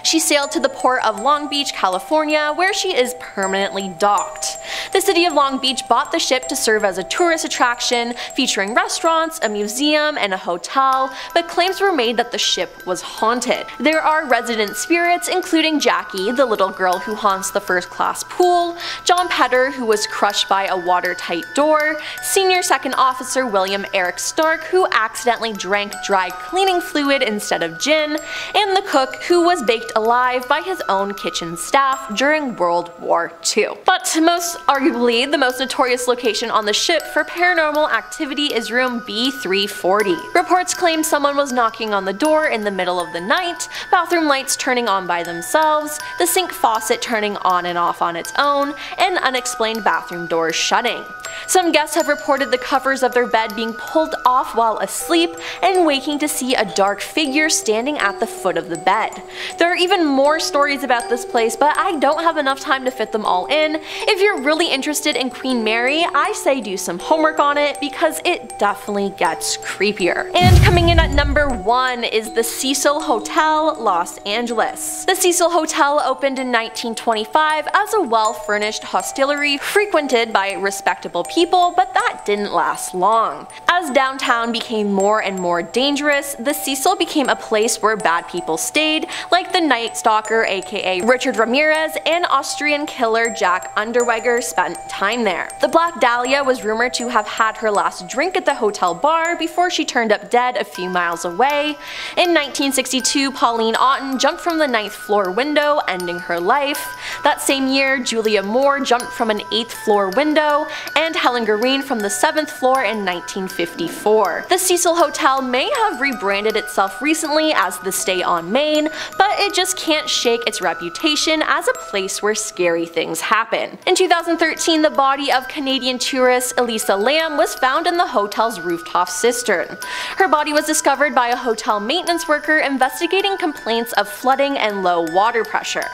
She sailed to the port of Long Beach, California, where she is permanently docked. The city of Long Beach bought the ship to serve as a tourist attraction, featuring restaurants, a museum, and a hotel, but claims were made that the ship was haunted. There are resident spirits, including Jackie, the little girl who haunts the first-class pool, John Petter, who was crushed by a watertight door, Senior Second Officer William Eric Stark, who accidentally drank dry cleaning fluid instead of gin, and the cook, who was baked alive by his own kitchen staff during World War II. But most arguably, the most notorious location on the ship for paranormal activity is room B340. Reports claim someone was knocking on the door in the middle of the night, bathroom lights turning on by themselves, the sink faucet turning on and off on its own, and unexplained bathroom doors shutting. Some guests have reported the covers of their bed being pulled off while asleep and waking to see a dark figure standing at the foot of the bed. There are even more stories about this place, but I don't have enough time to fit them all in. If you're really interested in Queen Mary, I say do some homework on it because it definitely gets creepier. And coming in at number 1 is the Cecil Hotel, Los Angeles. The Cecil Hotel opened in 1925 as a well-furnished hostelry frequented by respectable people, but that didn't last long. As downtown became more and more dangerous, the Cecil became a place where bad people stayed, like the Night Stalker aka Richard Ramirez and Austrian killer Jack Unterweger spent time there. The Black Dahlia was rumored to have had her last drink at the hotel bar before she turned up dead a few miles away. In 1962, Pauline Otten jumped from the 9th floor window, ending her life. That same year, Julia Moore jumped from an 8th floor window, and Helen Green from the 7th floor in 1954. The Cecil Hotel may have rebranded itself recently as the Stay on Main, but it just can't shake its reputation as a place where scary things happen. In 2013, the body of Canadian tourist Elisa Lam was found in the hotel's rooftop cistern. Her body was discovered by a hotel maintenance worker investigating complaints of flooding and low water pressure.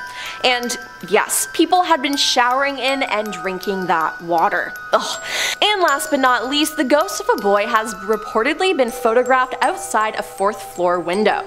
And yes, people had been showering in and drinking that water. Ugh. And last but not least, the ghost of a boy has reportedly been photographed outside a 4th floor window.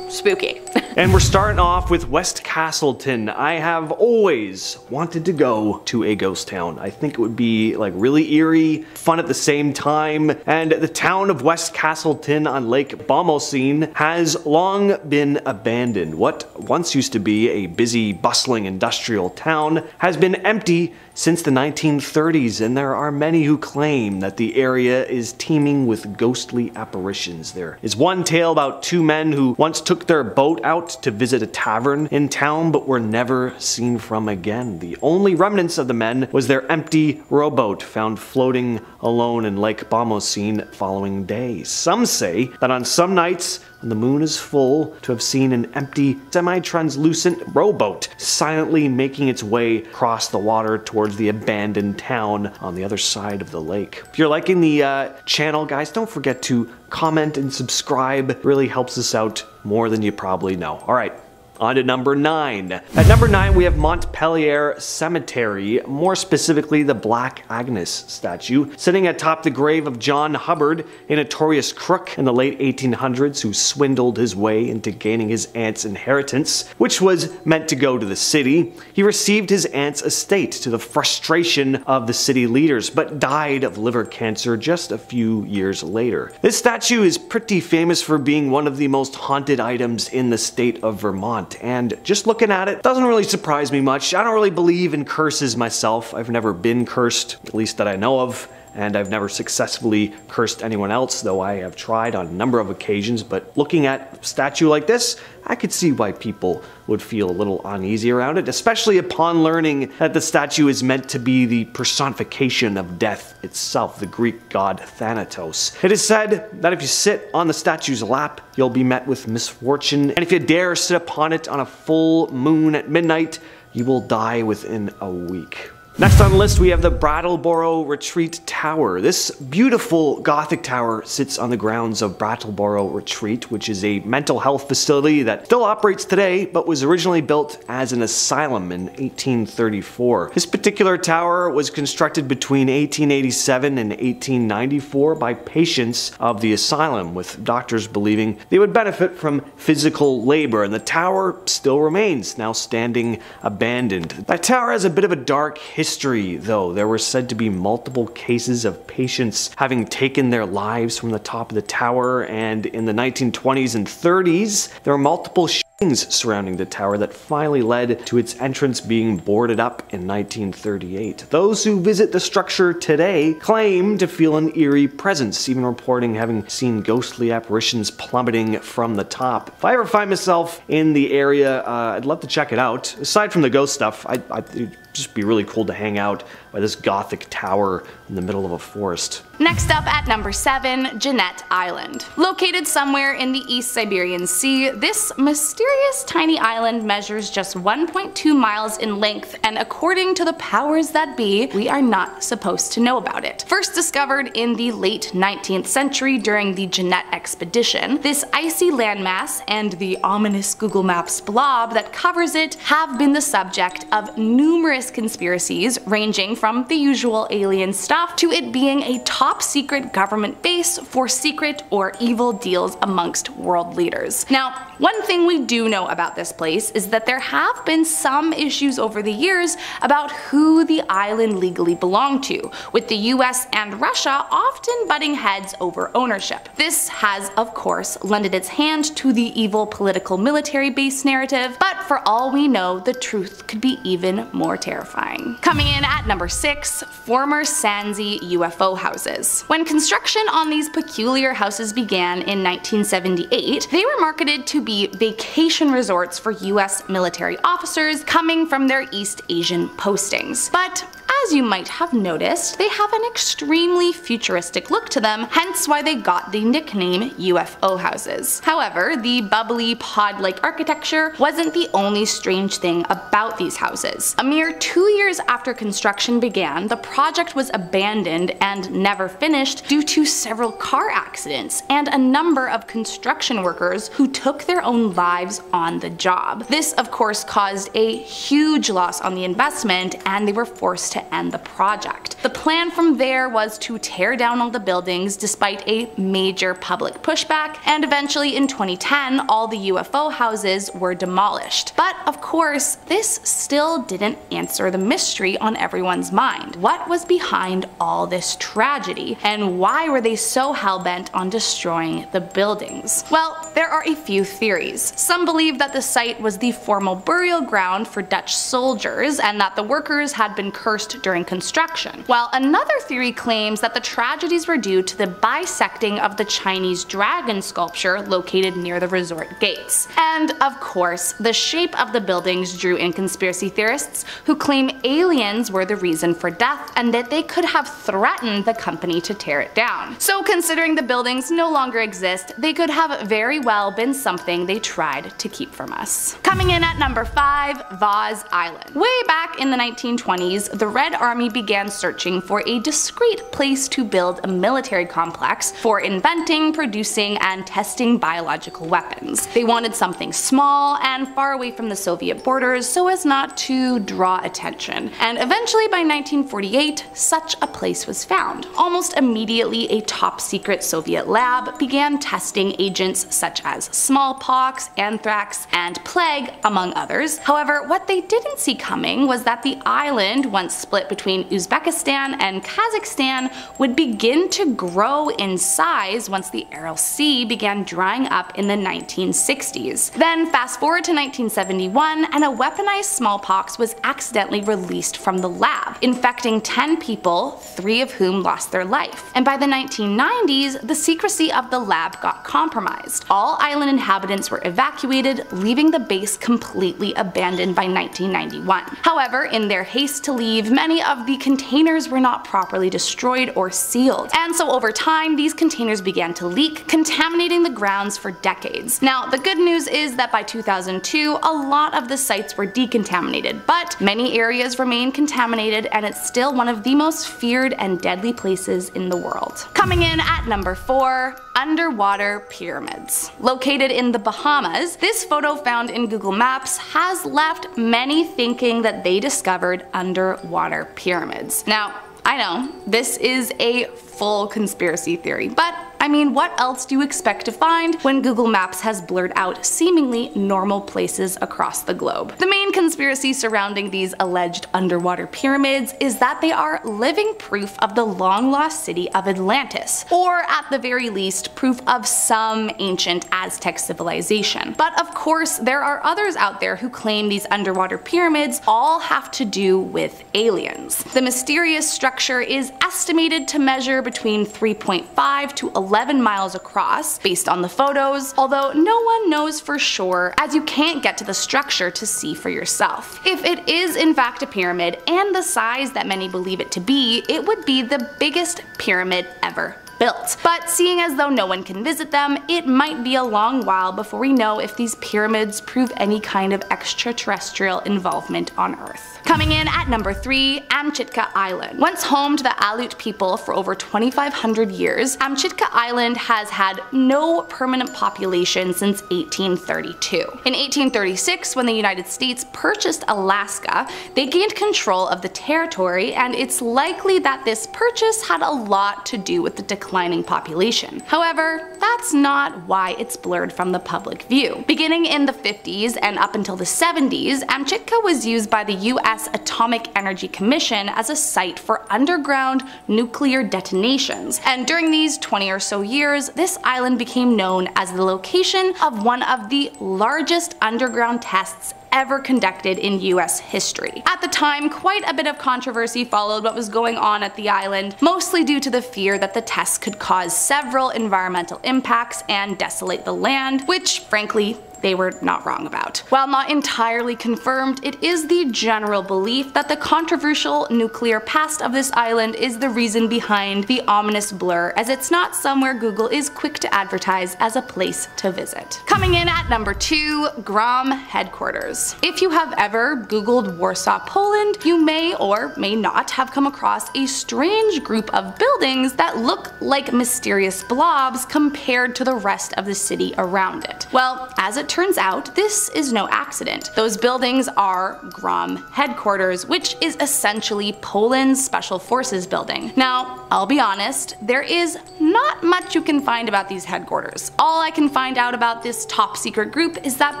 Spooky. And we're starting off with West Castleton. I have always wanted to go to a ghost town. I think it would be like really eerie, fun at the same time, and the town of West Castleton on Lake Bomoseen has long been abandoned. What once used to be a busy, bustling industrial town has been empty since the 1930s, and there are many who claim that the area is teeming with ghostly apparitions. There is one tale about two men who once took their boat out to visit a tavern in town but were never seen from again. The only remnants of the men was their empty rowboat found floating alone in Lake Bomoseen following day. Some say that on some nights when the moon is full, to have seen an empty, semi-translucent rowboat silently making its way across the water towards the abandoned town on the other side of the lake. If you're liking the channel, guys, don't forget to comment and subscribe. It really helps us out more than you probably know. Alright. On to number 9. At number 9 we have Montpelier Cemetery, more specifically the Black Agnes statue, sitting atop the grave of John Hubbard, a notorious crook in the late 1800s who swindled his way into gaining his aunt's inheritance, which was meant to go to the city. He received his aunt's estate to the frustration of the city leaders, but died of liver cancer just a few years later. This statue is pretty famous for being one of the most haunted items in the state of Vermont. And just looking at it doesn't really surprise me much. I don't really believe in curses myself. I've never been cursed, at least that I know of, and I've never successfully cursed anyone else, though I have tried on a number of occasions. But looking at a statue like this, I could see why people would feel a little uneasy around it, especially upon learning that the statue is meant to be the personification of death itself, the Greek god Thanatos. It is said that if you sit on the statue's lap, you'll be met with misfortune, and if you dare sit upon it on a full moon at midnight, you will die within a week. Next on the list we have the Brattleboro Retreat Tower. This beautiful Gothic tower sits on the grounds of Brattleboro Retreat, which is a mental health facility that still operates today but was originally built as an asylum in 1834. This particular tower was constructed between 1887 and 1894 by patients of the asylum, with doctors believing they would benefit from physical labor, and the tower still remains, now standing abandoned. That tower has a bit of a dark history though. There were said to be multiple cases of patients having taken their lives from the top of the tower, and in the 1920s and 30s there were multiple shootings surrounding the tower that finally led to its entrance being boarded up in 1938. Those who visit the structure today claim to feel an eerie presence, even reporting having seen ghostly apparitions plummeting from the top. If I ever find myself in the area, I'd love to check it out. Aside from the ghost stuff, it'd just be really cool to hang out by this Gothic tower in the middle of a forest. Next up at number 7, Jeannette Island. Located somewhere in the East Siberian Sea, this mysterious tiny island measures just 1.2 miles in length, and according to the powers that be, we are not supposed to know about it. First discovered in the late 19th century during the Jeannette expedition, this icy landmass and the ominous Google Maps blob that covers it have been the subject of numerous conspiracies, ranging from the usual alien stuff to it being a top secret government base for secret or evil deals amongst world leaders. Now, one thing we do know about this place is that there have been some issues over the years about who the island legally belonged to, with the US and Russia often butting heads over ownership. This has, of course, lended its hand to the evil political military base narrative, but for all we know, the truth could be even more terrifying. Coming in at number 6, former Sansi UFO houses. When construction on these peculiar houses began in 1978, they were marketed to be vacation resorts for US military officers coming from their East Asian postings. But as you might have noticed, they have an extremely futuristic look to them, hence why they got the nickname UFO houses. However, the bubbly pod-like architecture wasn't the only strange thing about these houses. A mere 2 years after construction began, the project was abandoned and never finished due to several car accidents and a number of construction workers who took their own lives on the job. This, of course, caused a huge loss on the investment, and they were forced to end the project. The plan from there was to tear down all the buildings despite a major public pushback, and eventually in 2010 all the UFO houses were demolished. But of course, this still didn't answer the mystery on everyone's mind. What was behind all this tragedy, and why were they so hell-bent on destroying the buildings? Well, there are a few theories. Some believe that the site was the formal burial ground for Dutch soldiers and that the workers had been cursed during construction, while another theory claims that the tragedies were due to the bisecting of the Chinese dragon sculpture located near the resort gates. And of course, the shape of the buildings drew in conspiracy theorists who claim aliens were the reason for death and that they could have threatened the company to tear it down. So considering the buildings no longer exist, they could have very well been something they tried to keep from us. Coming in at number 5, Vaz Island. Way back in the 1920s, the Red Army began searching for a discreet place to build a military complex for inventing, producing, and testing biological weapons. They wanted something small and far away from the Soviet borders so as not to draw attention. And eventually by 1948, such a place was found. Almost immediately, a top-secret Soviet lab began testing agents such as smallpox, anthrax, and plague, among others. However, what they didn't see coming was that the island, once split between Uzbekistan and Kazakhstan, would begin to grow in size once the Aral Sea began drying up in the 1960s. Then fast forward to 1971, and a weaponized smallpox was accidentally released from the lab, infecting 10 people, 3 of whom lost their life. And by the 1990s, the secrecy of the lab got compromised. All island inhabitants were evacuated, leaving the base completely abandoned by 1991. However, in their haste to leave, many of the containers were not properly destroyed or sealed, and so over time these containers began to leak, contaminating the grounds for decades. Now, the good news is that by 2002, a lot of the sites were decontaminated, but many areas remain contaminated, and it's still one of the most feared and deadly places in the world. Coming in at number 4, underwater pyramids. Located in the Bahamas, this photo found in Google Maps has left many thinking that they discovered underwater pyramids. Now, I know, this is a full conspiracy theory, but I mean, what else do you expect to find when Google Maps has blurred out seemingly normal places across the globe? The main conspiracy surrounding these alleged underwater pyramids is that they are living proof of the long-lost city of Atlantis, or at the very least, proof of some ancient Aztec civilization. But of course, there are others out there who claim these underwater pyramids all have to do with aliens. The mysterious structure is estimated to measure between 3.5 to 11 miles across, based on the photos, although no one knows for sure as you can't get to the structure to see for yourself. If it is in fact a pyramid, and the size that many believe it to be, it would be the biggest pyramid ever built. But seeing as though no one can visit them, it might be a long while before we know if these pyramids prove any kind of extraterrestrial involvement on Earth. Coming in at number 3, Amchitka Island. Once home to the Aleut people for over 2,500 years, Amchitka Island has had no permanent population since 1832. In 1836, when the United States purchased Alaska, they gained control of the territory, and it's likely that this purchase had a lot to do with the declining population. However, that's not why it's blurred from the public view. Beginning in the 50s and up until the 70s, Amchitka was used by the US Atomic Energy Commission as a site for underground nuclear detonations, and during these 20 or so years, this island became known as the location of one of the largest underground tests ever conducted in US history. At the time, quite a bit of controversy followed what was going on at the island, mostly due to the fear that the tests could cause several environmental impacts and desolate the land, which frankly, they were not wrong about. While not entirely confirmed, it is the general belief that the controversial nuclear past of this island is the reason behind the ominous blur, as it's not somewhere Google is quick to advertise as a place to visit. Coming in at number 2, GROM headquarters. If you have ever Googled Warsaw, Poland, you may or may not have come across a strange group of buildings that look like mysterious blobs compared to the rest of the city around it. Well, as it it turns out, this is no accident. Those buildings are GROM headquarters, which is essentially Poland's Special Forces building. Now, I'll be honest, there is not much you can find about these headquarters. All I can find out about this top secret group is that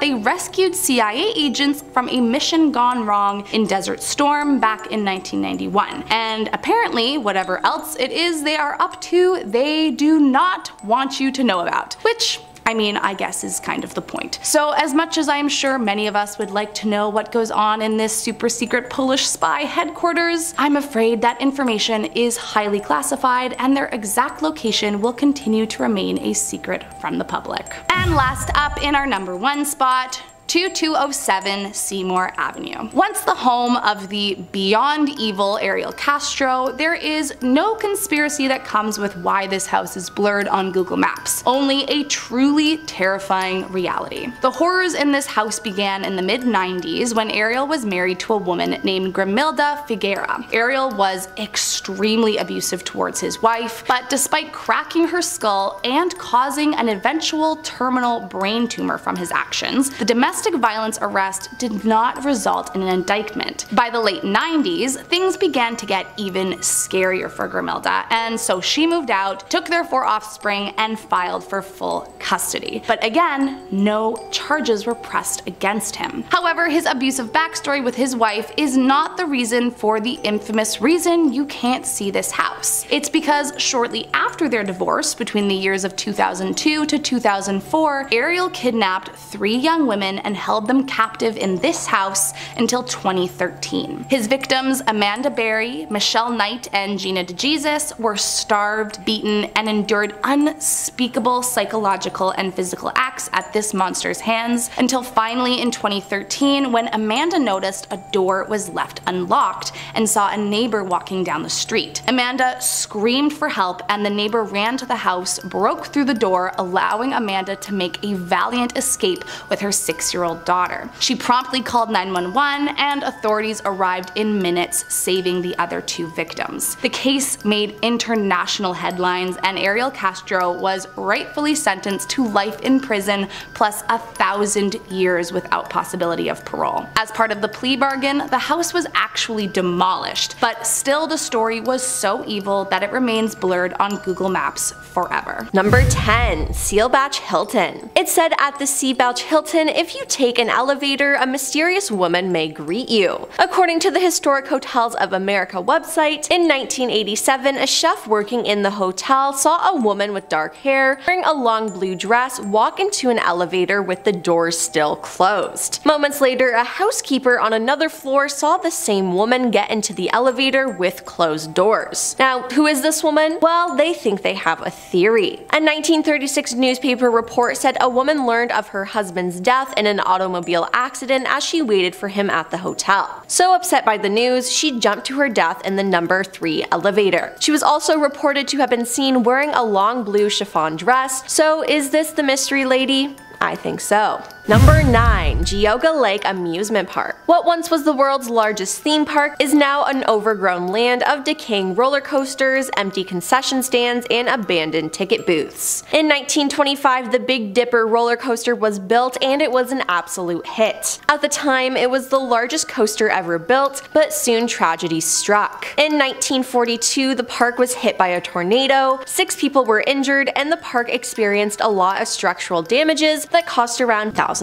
they rescued CIA agents from a mission gone wrong in Desert Storm back in 1991. And apparently, whatever else it is they are up to, they do not want you to know about. Which, I mean, I guess is kind of the point. So as much as I'm sure many of us would like to know what goes on in this super secret Polish spy headquarters, I'm afraid that information is highly classified and their exact location will continue to remain a secret from the public. And last up in our #1 spot, 2207 Seymour Avenue. Once the home of the beyond evil Ariel Castro, there is no conspiracy that comes with why this house is blurred on Google Maps, only a truly terrifying reality. The horrors in this house began in the mid-90s when Ariel was married to a woman named Grimilda Figueira. Ariel was extremely abusive towards his wife, but despite cracking her skull and causing an eventual terminal brain tumor from his actions, the domestic violence arrest did not result in an indictment. By the late 90s, things began to get even scarier for Grimilda, and so she moved out, took their 4 offspring, and filed for full custody. But again, no charges were pressed against him. However, his abusive backstory with his wife is not the reason for the infamous reason you can't see this house. It's because shortly after their divorce, between the years of 2002 to 2004, Ariel kidnapped 3 young women and held them captive in this house until 2013. His victims, Amanda Berry, Michelle Knight, and Gina DeJesus, were starved, beaten, and endured unspeakable psychological and physical acts at this monster's hands, until finally in 2013 when Amanda noticed a door was left unlocked and saw a neighbor walking down the street. Amanda screamed for help and the neighbor ran to the house, broke through the door, allowing Amanda to make a valiant escape with her 6-year-old daughter. She promptly called 911 and authorities arrived in minutes, saving the other 2 victims. The case made international headlines and Ariel Castro was rightfully sentenced to life in prison plus 1,000 years without possibility of parole. As part of the plea bargain, the house was actually demolished, but still the story was so evil that it remains blurred on Google Maps forever. #10. Sealbach Hilton. It said at the Sealbach Hilton, if you take an elevator, a mysterious woman may greet you. According to the Historic Hotels of America website, in 1987, a chef working in the hotel saw a woman with dark hair wearing a long blue dress walk into an elevator with the doors still closed. Moments later, a housekeeper on another floor saw the same woman get into the elevator with closed doors. Now, who is this woman? Well, they think they have a theory. A 1936 newspaper report said a woman learned of her husband's death in an automobile accident as she waited for him at the hotel. So upset by the news, she jumped to her death in the number 3 elevator. She was also reported to have been seen wearing a long blue chiffon dress. So is this the mystery lady? I think so. #9. Geauga Lake Amusement Park. What once was the world's largest theme park is now an overgrown land of decaying roller coasters, empty concession stands, and abandoned ticket booths. In 1925, the Big Dipper roller coaster was built and it was an absolute hit. At the time, it was the largest coaster ever built, but soon tragedy struck. In 1942, the park was hit by a tornado, 6 people were injured, and the park experienced a lot of structural damages that cost around $1,000.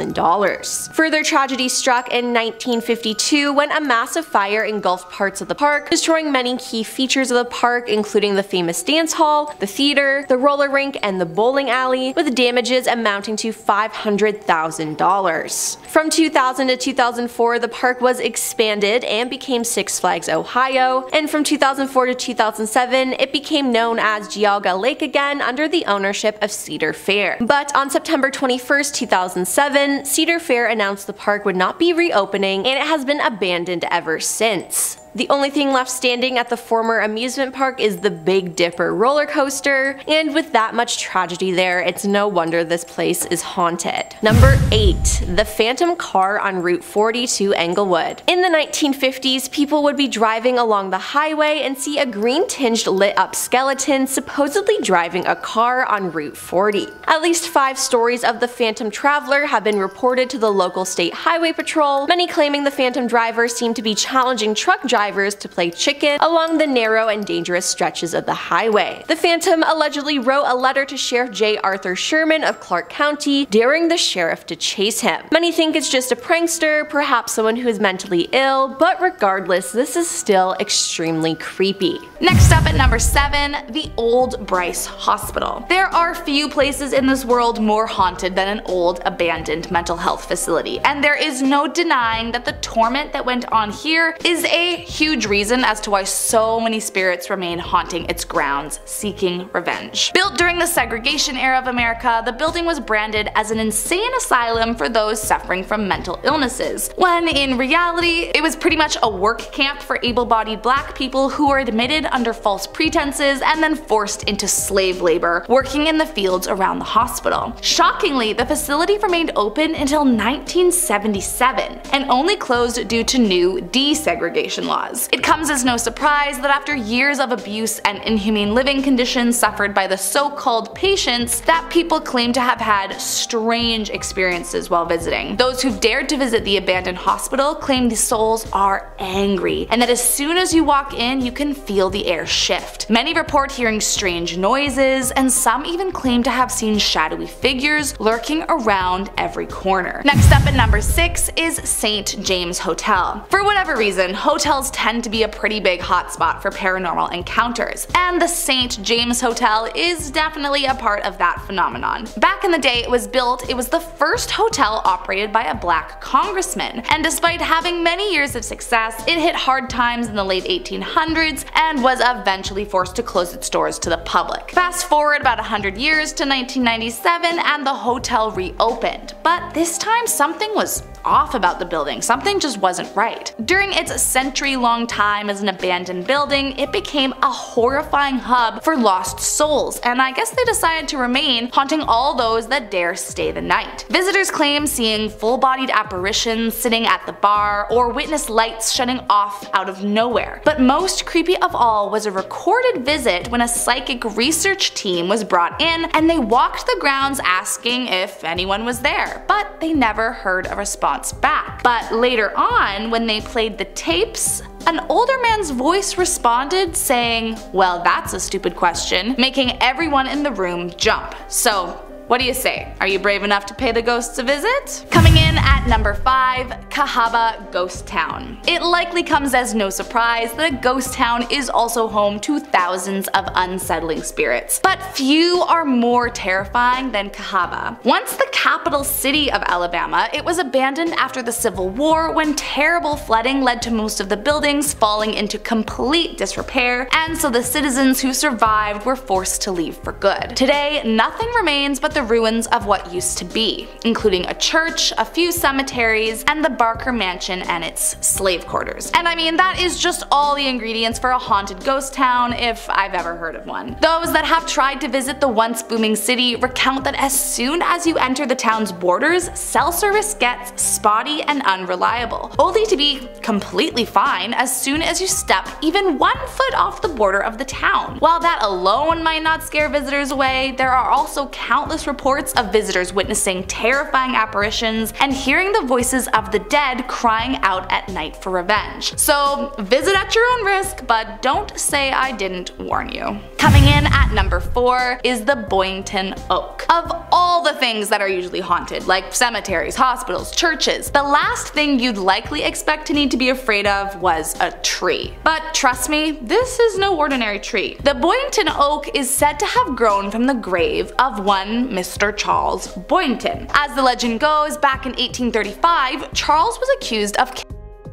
Further tragedy struck in 1952 when a massive fire engulfed parts of the park, destroying many key features of the park, including the famous dance hall, the theater, the roller rink, and the bowling alley, with damages amounting to $500,000. From 2000 to 2004, the park was expanded and became Six Flags Ohio, and from 2004 to 2007, it became known as Geauga Lake again under the ownership of Cedar Fair. But on September 21st, 2007, Cedar Fair announced the park would not be reopening and it has been abandoned ever since. The only thing left standing at the former amusement park is the Big Dipper roller coaster, and with that much tragedy there, it's no wonder this place is haunted. Number 8. The Phantom Car on Route 40 to Englewood. In the 1950s, people would be driving along the highway and see a green-tinged lit-up skeleton supposedly driving a car on Route 40. At least 5 stories of the Phantom Traveler have been reported to the local state highway patrol, many claiming the Phantom driver seemed to be challenging truck drivers to play chicken along the narrow and dangerous stretches of the highway. The Phantom allegedly wrote a letter to Sheriff J. Arthur Sherman of Clark County, daring the sheriff to chase him. Many think it's just a prankster, perhaps someone who is mentally ill, but regardless, this is still extremely creepy. Next up at number 7, the Old Bryce Hospital. There are few places in this world more haunted than an old abandoned mental health facility, and there is no denying that the torment that went on here is a huge reason as to why so many spirits remain haunting its grounds, seeking revenge. Built during the segregation era of America, the building was branded as an insane asylum for those suffering from mental illnesses, when in reality it was pretty much a work camp for able-bodied black people who were admitted under false pretenses and then forced into slave labor, working in the fields around the hospital. Shockingly, the facility remained open until 1977 and only closed due to new desegregation laws. It comes as no surprise that after years of abuse and inhumane living conditions suffered by the so-called patients, that people claim to have had strange experiences while visiting. Those who've dared to visit the abandoned hospital claim the souls are angry, and that as soon as you walk in, you can feel the air shift. Many report hearing strange noises, and some even claim to have seen shadowy figures lurking around every corner. Next up at number 6 is St. James Hotel. For whatever reason, hotels tend to be a pretty big hotspot for paranormal encounters, and the St. James Hotel is definitely a part of that phenomenon. Back in the day it was built, it was the first hotel operated by a black congressman, and despite having many years of success, it hit hard times in the late 1800s and was eventually forced to close its doors to the public. Fast forward about 100 years to 1997 and the hotel reopened, but this time something was off about the building. Something just wasn't right. During its century-long time as an abandoned building, it became a horrifying hub for lost souls, and I guess they decided to remain, haunting all those that dare stay the night. Visitors claim seeing full-bodied apparitions sitting at the bar or witness lights shutting off out of nowhere. But most creepy of all was a recorded visit when a psychic research team was brought in and they walked the grounds asking if anyone was there, but they never heard a response back. But later on, when they played the tapes, an older man's voice responded saying, "Well, that's a stupid question," making everyone in the room jump. So, what do you say? Are you brave enough to pay the ghosts a visit? Coming in at number 5, Cahaba Ghost Town. It likely comes as no surprise that a ghost town is also home to thousands of unsettling spirits, but few are more terrifying than Cahaba. Once the capital city of Alabama, it was abandoned after the Civil War when terrible flooding led to most of the buildings falling into complete disrepair, and so the citizens who survived were forced to leave for good. Today, nothing remains but the ruins of what used to be, including a church, a few cemeteries, and the Barker Mansion and its slave quarters. And I mean, that is just all the ingredients for a haunted ghost town if I've ever heard of one. Those that have tried to visit the once booming city recount that as soon as you enter the town's borders, cell service gets spotty and unreliable, only to be completely fine as soon as you step even 1 foot off the border of the town. While that alone might not scare visitors away, there are also countless reports of visitors witnessing terrifying apparitions and hearing the voices of the dead crying out at night for revenge. So visit at your own risk, but don't say I didn't warn you. Coming in at number 4 is the Boynton Oak. Of all the things that are usually haunted, like cemeteries, hospitals, churches, the last thing you'd likely expect to need to be afraid of was a tree. But trust me, this is no ordinary tree. The Boynton Oak is said to have grown from the grave of one Mr. Charles Boynton. As the legend goes, back in 1835, Charles was accused of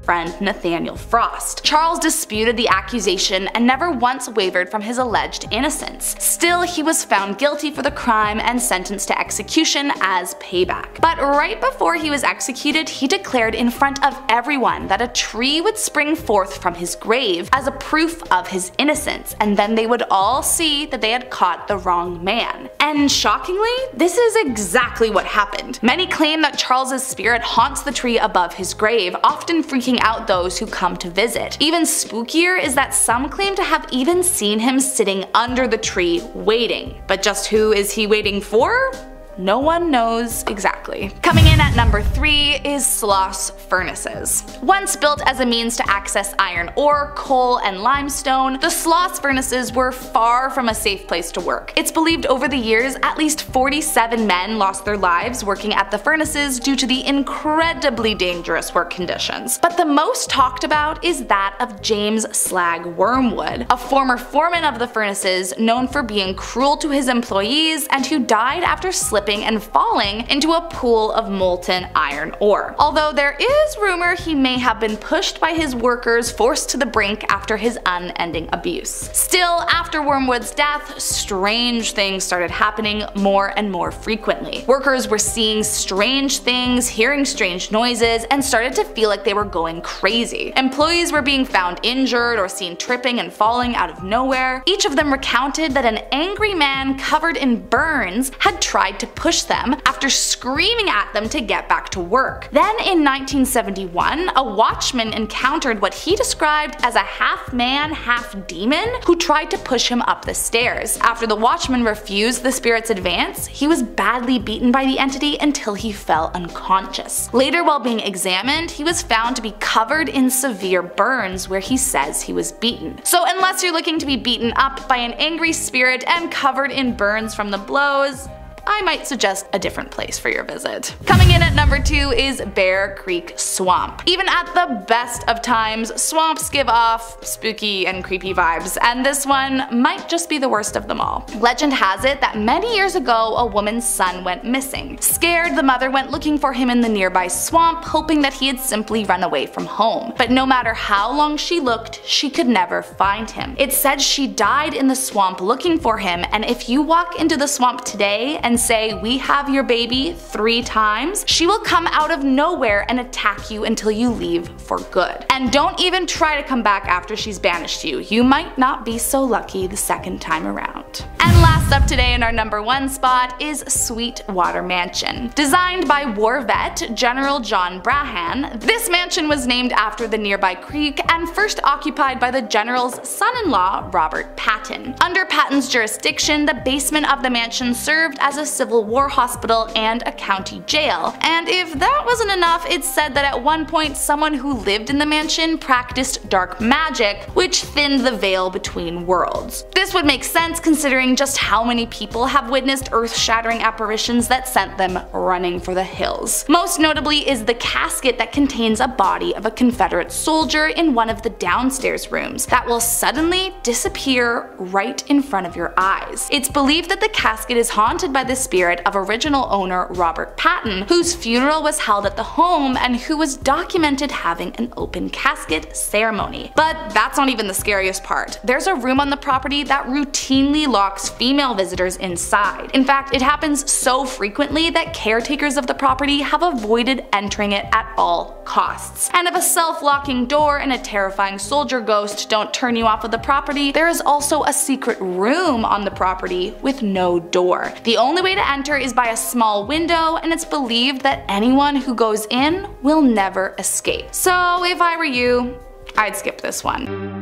friend Nathaniel Frost. Charles disputed the accusation and never once wavered from his alleged innocence. Still, he was found guilty for the crime and sentenced to execution as payback. But right before he was executed, he declared in front of everyone that a tree would spring forth from his grave as a proof of his innocence, and then they would all see that they had caught the wrong man. And shockingly, this is exactly what happened. Many claim that Charles's spirit haunts the tree above his grave, often freaking out those who come to visit. Even spookier is that some claim to have even seen him sitting under the tree waiting. But just who is he waiting for? No one knows exactly. Coming in at number 3 is Schloss furnaces. Once built as a means to access iron ore, coal, and limestone, the Schloss furnaces were far from a safe place to work. It's believed over the years at least 47 men lost their lives working at the furnaces due to the incredibly dangerous work conditions. But the most talked about is that of James Slag Wormwood, a former foreman of the furnaces known for being cruel to his employees and who died after slipping and falling into a pool of molten iron ore. Although there is rumor he may have been pushed by his workers, forced to the brink after his unending abuse. Still, after Wormwood's death, strange things started happening more and more frequently. Workers were seeing strange things, hearing strange noises, and started to feel like they were going crazy. Employees were being found injured or seen tripping and falling out of nowhere. Each of them recounted that an angry man covered in burns had tried to push them after screaming at them to get back to work. Then in 1971, a watchman encountered what he described as a half-man, half-demon who tried to push him up the stairs. After the watchman refused the spirit's advance, he was badly beaten by the entity until he fell unconscious. Later, while being examined, he was found to be covered in severe burns where he says he was beaten. So unless you're looking to be beaten up by an angry spirit and covered in burns from the blows, I might suggest a different place for your visit. Coming in at number 2 is Bear Creek Swamp. Even at the best of times, swamps give off spooky and creepy vibes, and this one might just be the worst of them all. Legend has it that many years ago, a woman's son went missing. Scared, the mother went looking for him in the nearby swamp, hoping that he had simply run away from home. But no matter how long she looked, she could never find him. It said she died in the swamp looking for him, and if you walk into the swamp today and say, "We have your baby," 3 times, she will come out of nowhere and attack you until you leave for good. And don't even try to come back after she's banished you. You might not be so lucky the second time around. And last up today in our number 1 spot is Sweetwater Mansion. Designed by war vet General John Brahan, this mansion was named after the nearby creek and first occupied by the general's son-in-law, Robert Patton. Under Patton's jurisdiction, the basement of the mansion served as a Civil War hospital and a county jail. And if that wasn't enough, it's said that at one point someone who lived in the mansion practiced dark magic, which thinned the veil between worlds. This would make sense considering just how many people have witnessed earth-shattering apparitions that sent them running for the hills. Most notably is the casket that contains a body of a Confederate soldier in one of the downstairs rooms that will suddenly disappear right in front of your eyes. It's believed that the casket is haunted by the spirit of original owner Robert Patton, whose funeral was held at the home and who was documented having an open casket ceremony. But that's not even the scariest part. There's a room on the property that routinely locks female visitors inside. In fact, it happens so frequently that caretakers of the property have avoided entering it at all costs. And if a self-locking door and a terrifying soldier ghost don't turn you off of the property, there is also a secret room on the property with no door. The only way to enter is by a small window, and it's believed that anyone who goes in will never escape. So if I were you, I'd skip this one.